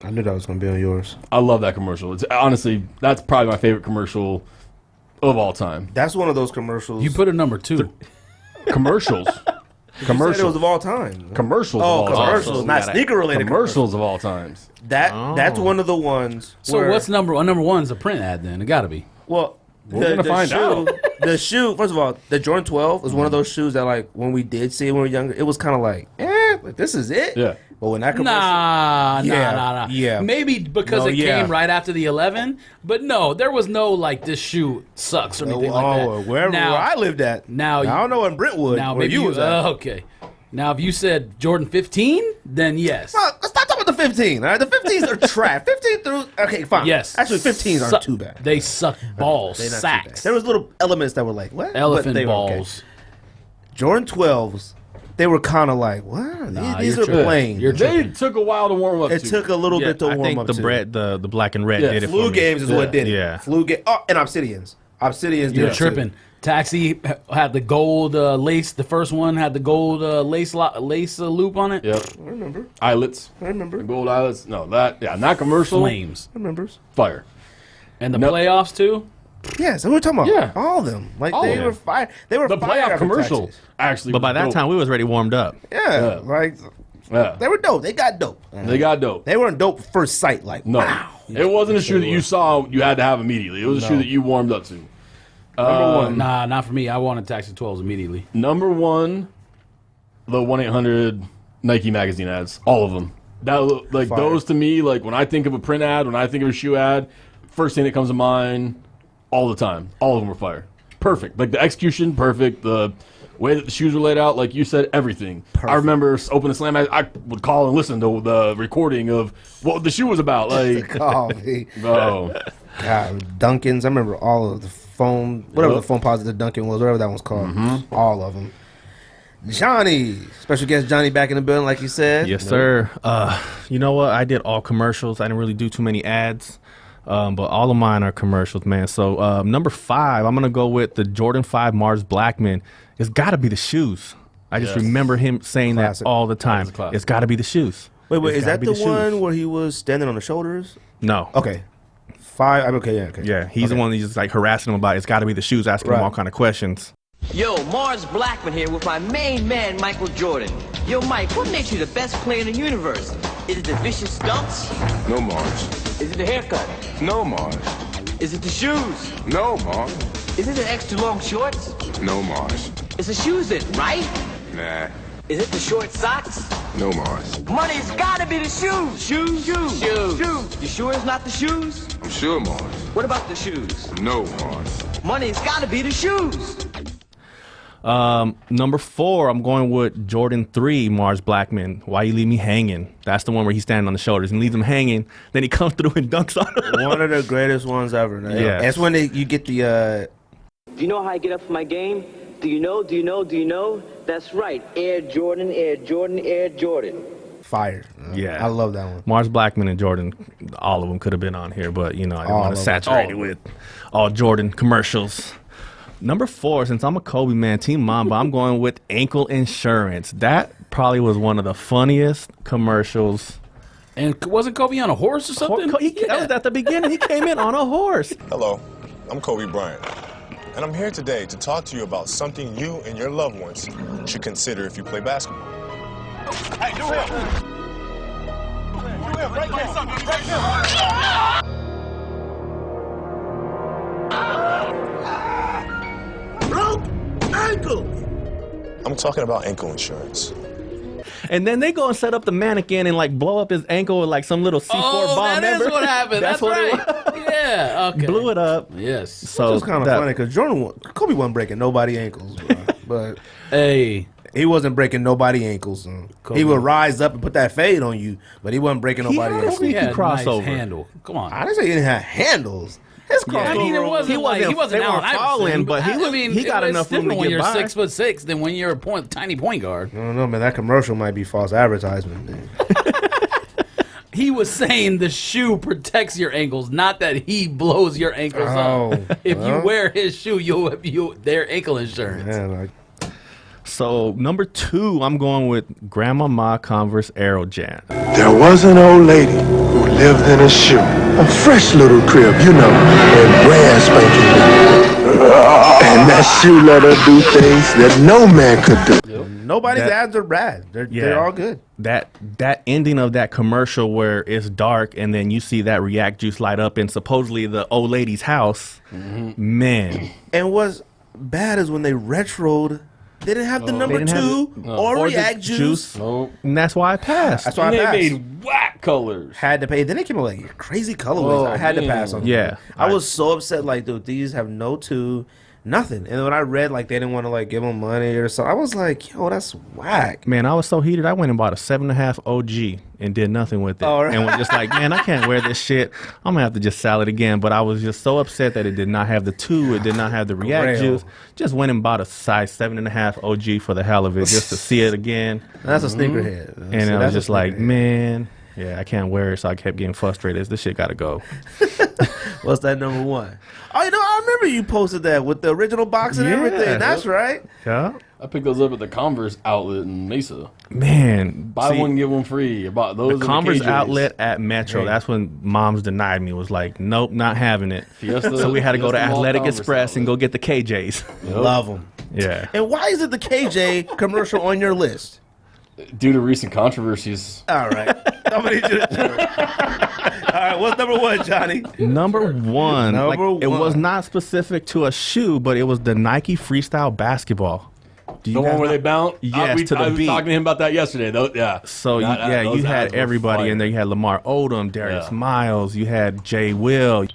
I knew that was going to be on yours. I love that commercial. It's honestly, that's probably my favorite commercial of all time. That's one of those commercials. You put a number 2. Commercials. You said it was Commercials. of all time. Commercials Oh, of all time. commercials, not sneaker related. Commercials of all times. That's one of the ones. So where, what's number 1? Number 1's a print ad then. It got to be. Well, We're gonna find out. The shoe, first of all, the Jordan 12 was one of those shoes that, like, when we did see it when we were younger, it was kind of like, like, this is it. Yeah. But when that commercial, Nah. yeah. Maybe because No, it yeah. came right after the 11, but no, there was no like this shoe sucks or anything like that. wherever now, where I lived at. now I don't know in Brentwood now where maybe you was at. okay. Now if you said Jordan 15, then yes. Let's not talk about the 15. All right, the 15s are trash. 15 through okay, fine. Yes. Actually, 15s aren't too bad. They suck balls, They're not too sacks, bad. There was little elements that were like what? elephant But they were okay. balls. Jordan 12s, they were kind of like what? Nah, These you're are tripping. plain. You're They took a while to warm up It to. took a little bit to I warm think up the to. bread, the black and red Yeah, did it Flu for me. games is what did it. Yeah. Flu game. Oh, and Obsidians. Obsidians did You're it tripping. too. Taxi had the gold lace. The first one had the gold lace loop on it. Yep. I remember. Eyelets. I remember. Gold eyelets. No, not commercial. Flames I remember. Fire. and the No. playoffs too. Yes, we're talking about Yeah. all of them. Like All they of them. were fire. They were The fire playoff after commercial Texas. actually. But by was that dope. time, we was already warmed up. Yeah, like Yeah. they were dope. They got dope. They got dope. They weren't dope first sight. Like No, wow. it wasn't a shoe that you saw you had to have immediately. It was a shoe that you warmed up to. Number one. Nah, not for me. I wanted Taxi 12s immediately. Number 1, the 1-800 Nike magazine ads. All of them. That like Fire. those to me, like when I think of a print ad, when I think of a shoe ad, first thing that comes to mind, all the time. All of them were fire. Perfect. Like the execution, perfect. The way that the shoes were laid out, like you said, everything. I remember opening Slam Mag, I would call and listen to the recording of what the shoe was about. Like, Oh, me. oh, God, Duncan's. I remember all of the foam, whatever the foam positive Duncan was, whatever that was called. All of them. Johnny, special guest Johnny back in the building, like you said. Yes, sir. You know what? I did all commercials. I didn't really do too many ads, but all of mine are commercials, man. So number 5, I'm gonna go with the Jordan 5 Mars Blackman. It's got to be the shoes. I just Yes. remember him saying Classic. that all the time. That is a classic. It's got to be the shoes. Wait, It's is gotta that be the shoes. one where he was standing on the shoulders? No. Okay. 5. Okay, yeah, okay. Yeah, he's the Okay. one that's just like harassing him about. It's got to be the shoes, asking him Right. all kind of questions. Yo, Mars Blackman here with my main man, Michael Jordan. Yo, Mike, what makes you the best player in the universe? Is it the vicious stunts? No, Mars. Is it the haircut? No, Mars. Is it the shoes? No, Mars. Is it the extra long shorts? No, Mars. It's the shoes then, right? Nah, Is it the short socks? no Mars. Money's gotta be the shoes. Shoes? Shoes. You sure it's not the shoes? I'm sure Mars. What about the shoes? No Mars. Money's gotta be the shoes. Number 4, I'm going with Jordan 3, Mars Blackman. Why you leave me hanging? That's the one where he's standing on the shoulders and leaves him hanging. Then he comes through and dunks on him. One of the greatest ones ever. Yeah. That's when you get the. Do you know how I get up for my game? Do you know? That's right. Air Jordan, Air Jordan, Air Jordan. Fire. Yeah. I love that one. Mars Blackman and Jordan, all of them could have been on here, but, you know, I didn't All want to of them. saturate it with all Jordan commercials. Number 4, since I'm a Kobe man, Team Mamba, I'm going with ankle insurance. That probably was one of the funniest commercials. And wasn't Kobe on a horse or something? That was at the beginning. He came in on a horse. Hello, I'm Kobe Bryant, and I'm here today to talk to you about something you and your loved ones should consider if you play basketball. Hey, do him. Do him right there. Right there. Broke ankles. I'm talking about ankle insurance. And then they go and set up the mannequin and like blow up his ankle with like some little C4 bomb. that is what happened. That's what right. it was. Yeah, okay. Blew it up. Yes. So It's kind of funny because Kobe wasn't breaking nobody ankles, bro. But Hey. he wasn't breaking nobody ankles. He would rise up and put that fade on you, but he wasn't breaking nobody had a ankles. sneaky He had a crossover. nice handle. Come on. I didn't say he didn't have handles. His crossover. I mean, it wasn't He like he wasn't- wasn't they Allen weren't falling, Iverson, but he got it's enough room to different when get you're by. 6'6" than when you're a tiny point guard. I don't know, man. That commercial might be false advertisement. Man. He was saying the shoe protects your ankles, not that he blows your ankles up. If you wear his shoe, you'll their ankle insurance. Yeah, like, So number 2, I'm going with Grandma Ma Converse Aerojam. There was an old lady who lived in a shoe, a fresh little crib, you know, and brand spanking new. And that shoe let her do things that no man could do. nobody's ads are bad. They're all good. That ending of that commercial where it's dark and then you see that React juice light up in supposedly the old lady's house, man. And what's bad is when they retroed. They didn't have the number 2 or React juice. And that's why I passed. That's why And I they passed. made whack colors. Had to pay. Then they came up with like crazy colorways. I had to pass on them. Yeah. I was so upset. Like, dude, these have no 2, nothing. And when I read like they didn't want to like give them money or something, I was like, yo, that's whack. Man, I was so heated. I went and bought a 7.5 OG and did nothing with it. Oh, right. And was just like, man, I can't wear this shit. I'm gonna have to just sell it again. But I was just so upset that it did not have the 2. It did not have the React Grail. juice. Just went and bought a size 7.5 OG for the hell of it, just to see it again. That's a sneakerhead. And I was that's a just like, sneakerhead. man, yeah, I can't wear it. So I kept getting frustrated. This shit gotta go. What's that number 1? Oh, you know, I remember you posted that with the original box and Yeah. everything. That's right. Yeah. I picked those up at the Converse outlet in Mesa. Man. Buy see, one, get one free. I bought those. the and Converse KJs. outlet at Metro. Hey. That's when moms denied me. Was like, nope, not having it. Fiesta- So we had to go to Fiesta Mall Athletic Converse Express and outlet. go get the KJs. Love them. Yeah. And why is it the KJ commercial on your list? Due to recent controversies. All right. I'm gonna need you to All right, what's number 1, Johnny? Number 1. Number It was one. not specific to a shoe, but it was the Nike Freestyle Basketball. Do you The one guys where know- they bounce? Yes, to the I was beat. talking to him about that yesterday, though. Yeah. So Those you had ads were everybody fire. in there. You had Lamar Odom, Darius Yeah. Miles. You had Jay Will.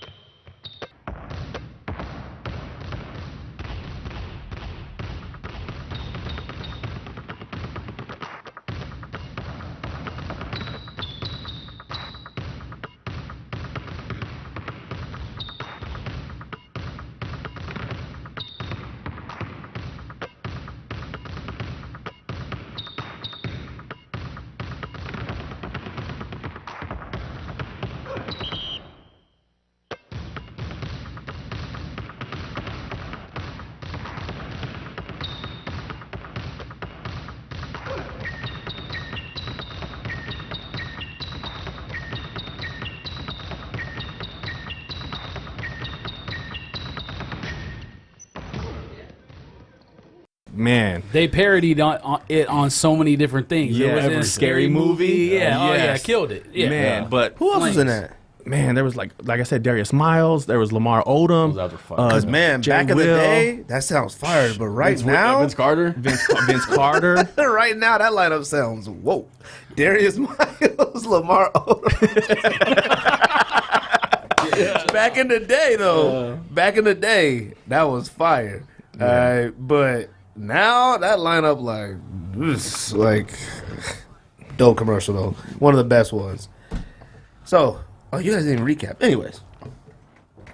Man, They parodied it on so many different things. Yeah, it was in a every scary movie. Yeah, oh yeah, Yes. killed it. Yeah. man. But Who else was in that? man, there was like I said, Darius Miles. There was Lamar Odom. Those ads were fun. Because man, Jay back in the Will. day, that sounds fire. But right now, Vince Carter. Vince Carter. right now, that lineup sounds whoa. Darius Miles, Lamar Odom. Back in the day, though. Back in the day, that was fire. But now that lineup, like dope commercial though. One of the best ones. So, you guys didn't recap. Anyways,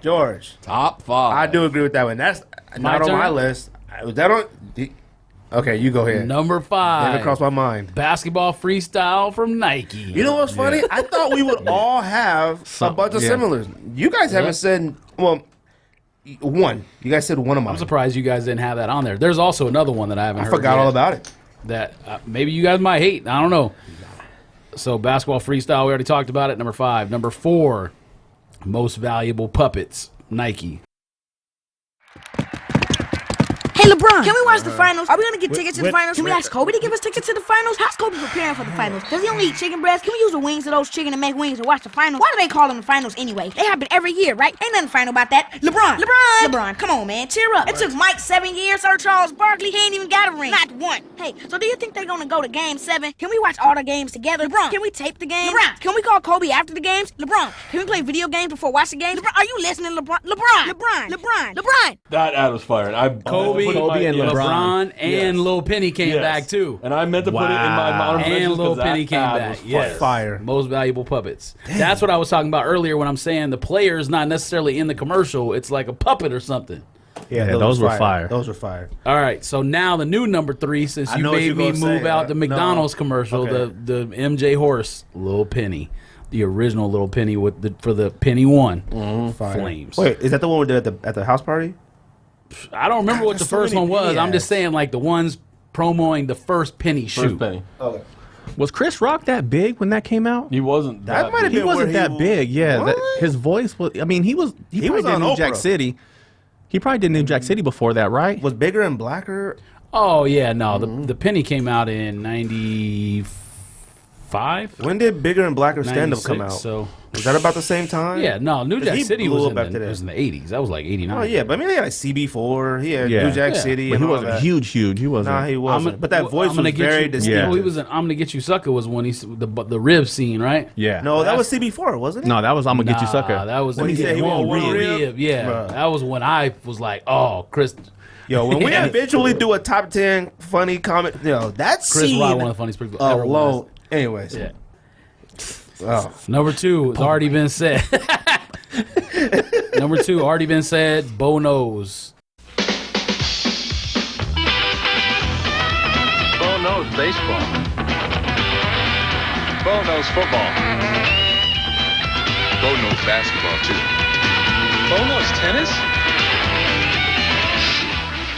George, Top 5. I do agree with that one. That's My not on turn? my list. Was that on? Okay, you go ahead. Number 5. Never crossed my mind. Basketball freestyle from Nike. You know what's funny? I thought we would all have a bunch of similars. You guys haven't said, well, one. You guys said one of mine. I'm surprised you guys didn't have that on there. There's also another one that I haven't I heard forgot yet all about it. that maybe you guys might hate. I don't know. So basketball freestyle, we already talked about it. Number 5. Number 4, most valuable puppets, Nike. Hey, LeBron, can we watch the finals? Are we going to get tickets to the finals? Can we ask Kobe to give us tickets to the finals? How's Kobe preparing for the finals? Does he only eat chicken breast? Can we use the wings of those chicken to make wings and watch the finals? Why do they call them the finals anyway? They happen every year, right? Ain't nothing final about that. LeBron, come on, man, cheer up. It took Mike 7 years, Sir Charles Barkley. He ain't even got a ring. Not one. Hey, so do you think they're going to go to Game 7? Can we watch all the games together? LeBron, can we tape the games? LeBron, can we call Kobe after the games? LeBron, can we play video games before watching games? LeBron, are you listening, LeBron? LeBron. That ad was fire. And I Kobe and LeBron. And Lil Penny came back too. And I meant to put it in my honorable And mentions Lil 'cause Penny that came ad back. was Yes. Fire. Most valuable puppets. That's what I was talking about earlier when I'm saying the player's not necessarily in the commercial. It's like a puppet or something. Yeah, those were fire. Those were fire. All right, so now the new number 3, since I you know what made you're me gonna move say. out the No. McDonald's commercial, Okay. the MJ Horse, Lil Penny, the original Lil Penny for the Penny One, Fire. Flames. Wait, is that the one we did at the house party? I don't remember what the there's so first many one was. Penny I'm just ads. saying like the ones promoting the first Penny shoe. First Penny. Okay. Was Chris Rock that big when that came out? He wasn't That that might have big. He wasn't where he that big. Yeah, What? his voice was. I mean, he was. He probably was did on New Jack Oprah. City. He probably did New Jack City before that, right? Was bigger and blacker? Oh yeah, no, the Penny came out in '95. When did Bigger and Blacker stand up come out? So Was that about the same time? yeah, no, New 'Cause Jack he City blew was up in, after the, that. was in the '80s. That was like '89. Oh yeah, but I mean, he had like CB4. He had Yeah. New Jack Yeah. City, But and he all wasn't that. huge. He wasn't. Nah, he wasn't. But that voice was very distinct. Yeah. Well, he was in "I'm Gonna Get You Sucker" was when the rib scene, right? Yeah. No, that was CB4, wasn't it? No, that was I'm gonna get you, sucker. That was When he said he one want one rib. Yeah, Bruh. that was when I was like, oh, Chris. Yo, when we Yeah. eventually do a top 10 funny comment, that Chris scene Rock, one of the funniest people ever. alone. Anyways, Yeah. Oh. Number 2 has already been said. Number 2 already been said. Bo knows. Bo knows baseball. Bo knows football. Bo knows basketball, too. Bo knows tennis?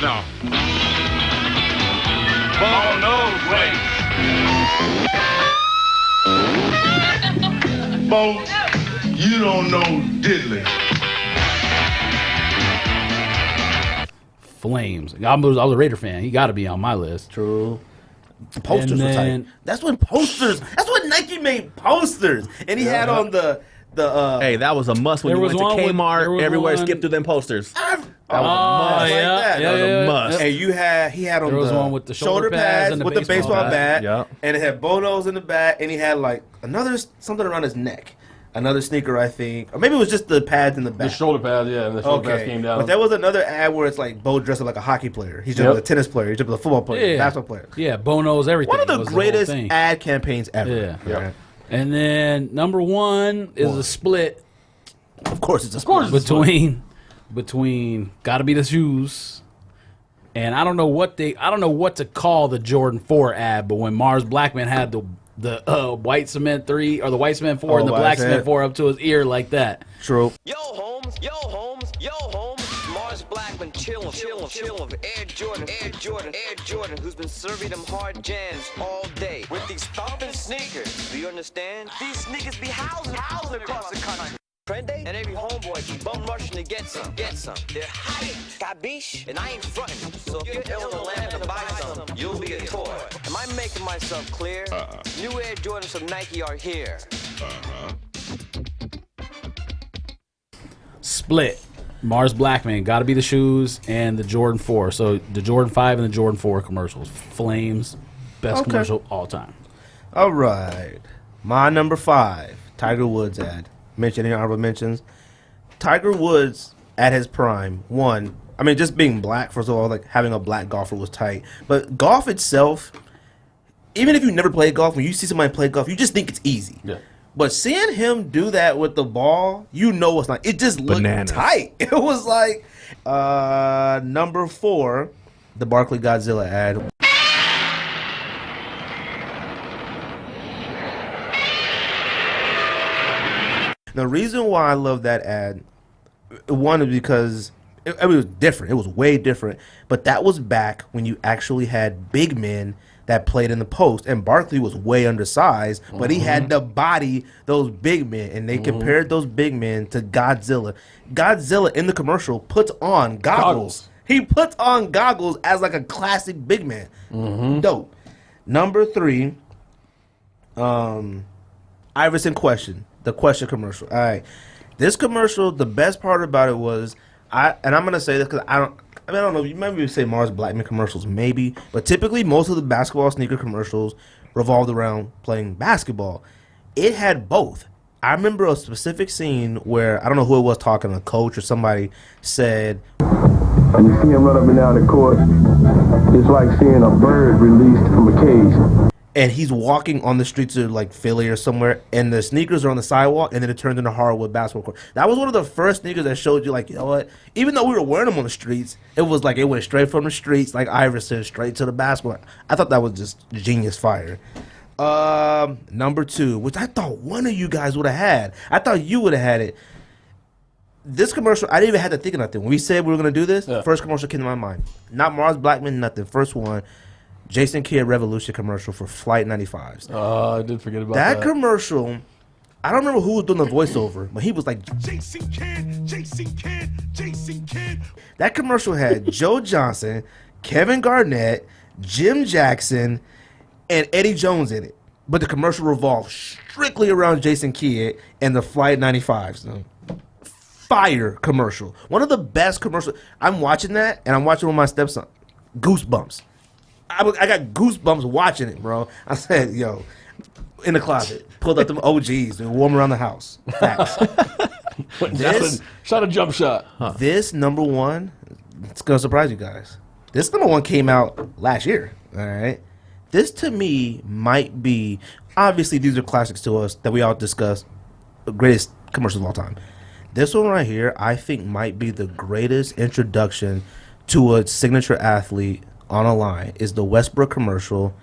No. Bo knows race. Bo, you don't know diddly. Flames. I was a Raider fan. He got to be on my list. True. Posters And were tight. then- That's when posters. That's when Nike made posters, and he had on the. Hey, that was a must when There you was went to one with- Kmart. there was Everywhere one- skipped through them posters. That was Oh, a must. yeah, Like that. yeah, That was a yeah, must. yeah. And he had on There was the one with the shoulder pads pads and the with the baseball baseball bat, Yep. and it had Bonos in the back, and he had like something around his neck, another sneaker, I think, or maybe it was just the pads in the The back. shoulder pads, yeah, and the shoulder pads Okay, came down. but there was another ad where it's like Bo dressed up like a hockey player. He's just Yep. a tennis player. He's just a football player, Yeah. basketball player. Yeah, Bo knows everything. One of the was whole greatest thing. ad campaigns ever. Yeah. Yeah. And then number 1 is a split Of course, it's a sport. between gotta be the shoes, and I don't know what to call the Jordan 4 ad, but when Mars Blackman had the white cement 3 or the white cement 4 and the white black cement. cement 4 up to his ear like that. True. Yo, Holmes, Mars Blackman, chill. Air Jordan, who's been serving them hard jams all day with these thumping sneakers. Do you understand? These sneakers be housing across the country. Prende and every homeboy be bum rushing to get some. They're hype, cabiche? And I ain't frontin'. So if you're ill in the land to buy some, you'll be a toy. Am I making myself clear? New Air Jordans from Nike are here. Split. Mars Blackman, got to be the shoes and the Jordan 4. So the Jordan 5 and the Jordan 4 commercials. Flames, best commercial all time. All right. My number 5, Tiger Woods ad. Mentioning honorable mentions. Tiger Woods at his prime, just being black, first of all, like having a black golfer was tight. But golf itself, even if you never played golf, when you see somebody play golf, you just think it's easy. Yeah. But seeing him do that with the ball, you know it's not. It just looked tight. It was like number 4, the Barkley Godzilla ad. The reason why I love that ad, one is because it was different. It was way different. But that was back when you actually had big men that played in the post, and Barkley was way undersized, but he had the body, those big men, and they compared those big men to Godzilla. Godzilla in the commercial puts on goggles. He puts on goggles as like a classic big man. Dope. Number 3, Iverson Question, the Question commercial. All right, this commercial, the best part about it was, I'm gonna say this because I don't know. You maybe say Mars Blackman commercials, maybe, but typically most of the basketball sneaker commercials revolved around playing basketball. It had both. I remember a specific scene where I don't know who it was talking, a coach or somebody said, "And you see him run up and down the court. It's like seeing a bird released from a cage." And he's walking on the streets of like Philly or somewhere, and the sneakers are on the sidewalk, and then it turned into hardwood basketball court. That was one of the first sneakers that showed you, like, you know what? Even though we were wearing them on the streets, it was like it went straight from the streets, like Iverson, straight to the basketball. I thought that was just genius fire. Number 2, which I thought one of you guys would have had. I thought you would have had it. This commercial, I didn't even have to think of nothing. When we said we were going to do this, first commercial came to my mind. Not Mars Blackman, nothing. First one. Jason Kidd Revolution commercial for Flight 95s. Oh, I did forget about that. That commercial, I don't remember who was doing the voiceover, but he was like, Jason Kidd, Jason Kidd, Jason Kidd. That commercial had Joe Johnson, Kevin Garnett, Jim Jackson, and Eddie Jones in it. But the commercial revolved strictly around Jason Kidd and the Flight 95s. So, fire commercial. One of the best commercials. I'm watching that, and I'm watching with my stepson. Goosebumps. I got goosebumps watching it, bro. I said, yo, in the closet, pulled up them OGs and warm around the house. Facts. Shot a jump shot. This number 1, it's going to surprise you guys. This number 1 came out last year, all right? This, to me, might be, obviously, these are classics to us that we all discuss, the greatest commercials of all time. This one right here, I think, might be the greatest introduction to a signature athlete on a line. Is the Westbrook commercial.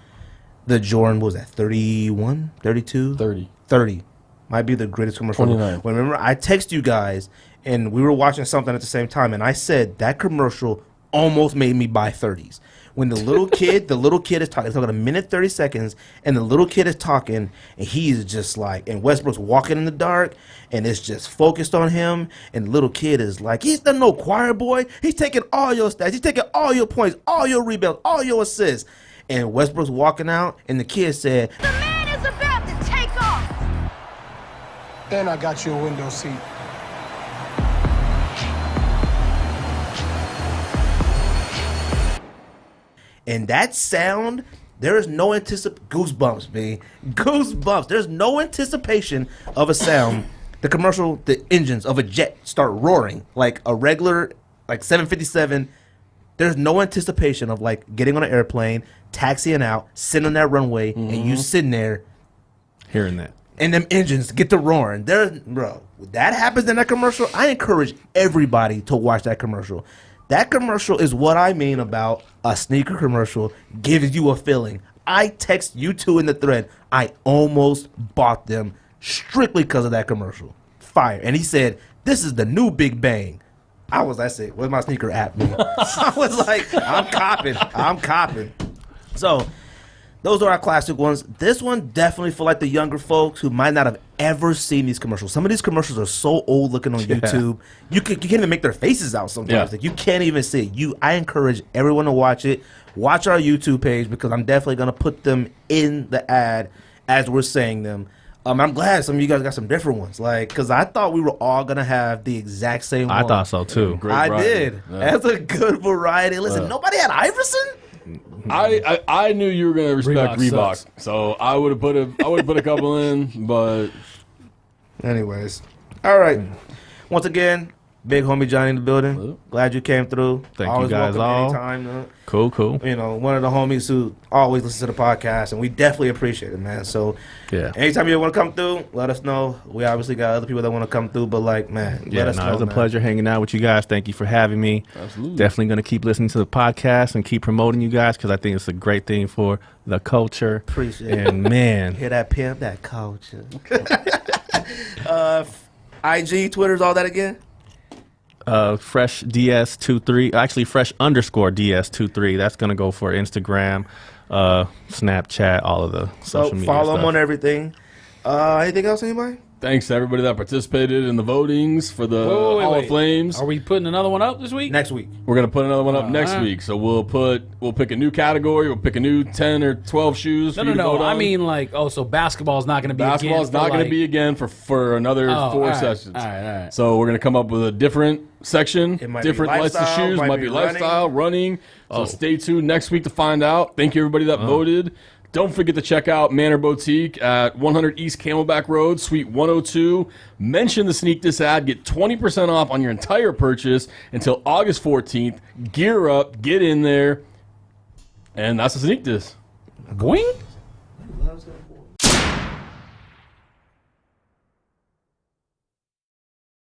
The Jordan, what was that, 31, 32? 30. Might be the greatest commercial. 29. Remember, I texted you guys, and we were watching something at the same time, and I said that commercial almost made me buy 30s. When the little kid is talking, it's talking a minute 30 seconds, and the little kid is talking, and he's just like, and Westbrook's walking in the dark, and it's just focused on him, and the little kid is like, he's no choir boy. He's taking all your stats. He's taking all your points, all your rebounds, all your assists. And Westbrook's walking out, and the kid said, "The man is about to take off." And I got you a window seat. and that sound, there is no goosebumps, man. Goosebumps. There's no anticipation of a sound. The commercial, the engines of a jet start roaring like a regular, like 757. There's no anticipation of like getting on an airplane, taxiing out, sitting on that runway, and you sitting there hearing that. And them engines get to roaring. Bro, that happens in that commercial. I encourage everybody to watch that commercial. That commercial is what I mean about a sneaker commercial gives you a feeling. I text you two in the thread. I almost bought them strictly because of that commercial. Fire. And he said, this is the new Big Bang. I said, where's my sneaker app, man? I was like, I'm copping. So, those are our classic ones. This one definitely for like the younger folks who might not have ever seen these commercials. Some of these commercials are so old looking on YouTube. You can't even make their faces out sometimes. Yeah. Like you can't even see it. I encourage everyone to watch it. Watch our YouTube page because I'm definitely going to put them in the ad as we're saying them. I'm glad some of you guys got some different ones. Like, because I thought we were all going to have the exact same one. I thought so too. Great I variety. did. That's a good variety. Listen, nobody had Iverson? I knew you were gonna respect Reebok Reebok, so I would have put a couple in, but Anyways. All right. Once again, big homie Johnny in the building. Glad you came through. Thank you Always guys welcome all. anytime. Cool. You know, one of the homies who always listens to the podcast, and we definitely appreciate it, man. So, Yeah. anytime you want to come through, let us know. We obviously got other people that want to come through, but like, man, Yeah, let us know. it was a man. pleasure hanging out with you guys. Thank you for having me. Absolutely. Definitely going to keep listening to the podcast and keep promoting you guys because I think it's a great thing for the culture. Appreciate it. And man, Hear that pimp, that culture. IG, Twitter's, all that again? fresh DS23, actually fresh underscore DS23. That's going to go for Instagram, Snapchat, all of the social media follow stuff. them on everything. Anything else, anybody? thanks to everybody that participated in the votings for the Hall of Flames. Are we putting another one up this week? Next week. We're gonna put another one up next week. So we'll pick a new category. We'll pick a new 10 or 12 shoes. No. I mean, like, so basketball's not going to be. Basketball's not going to be again for another 4 sessions. All right. So we're gonna come up with a different section, different lights of shoes. Might be lifestyle, running. So stay tuned next week to find out. Thank you everybody that voted. Don't forget to check out Manor Boutique at 100 East Camelback Road, Suite 102. Mention the Sneak This ad. Get 20% off on your entire purchase until August 14th. Gear up. Get in there. And that's the Sneak This. Boing.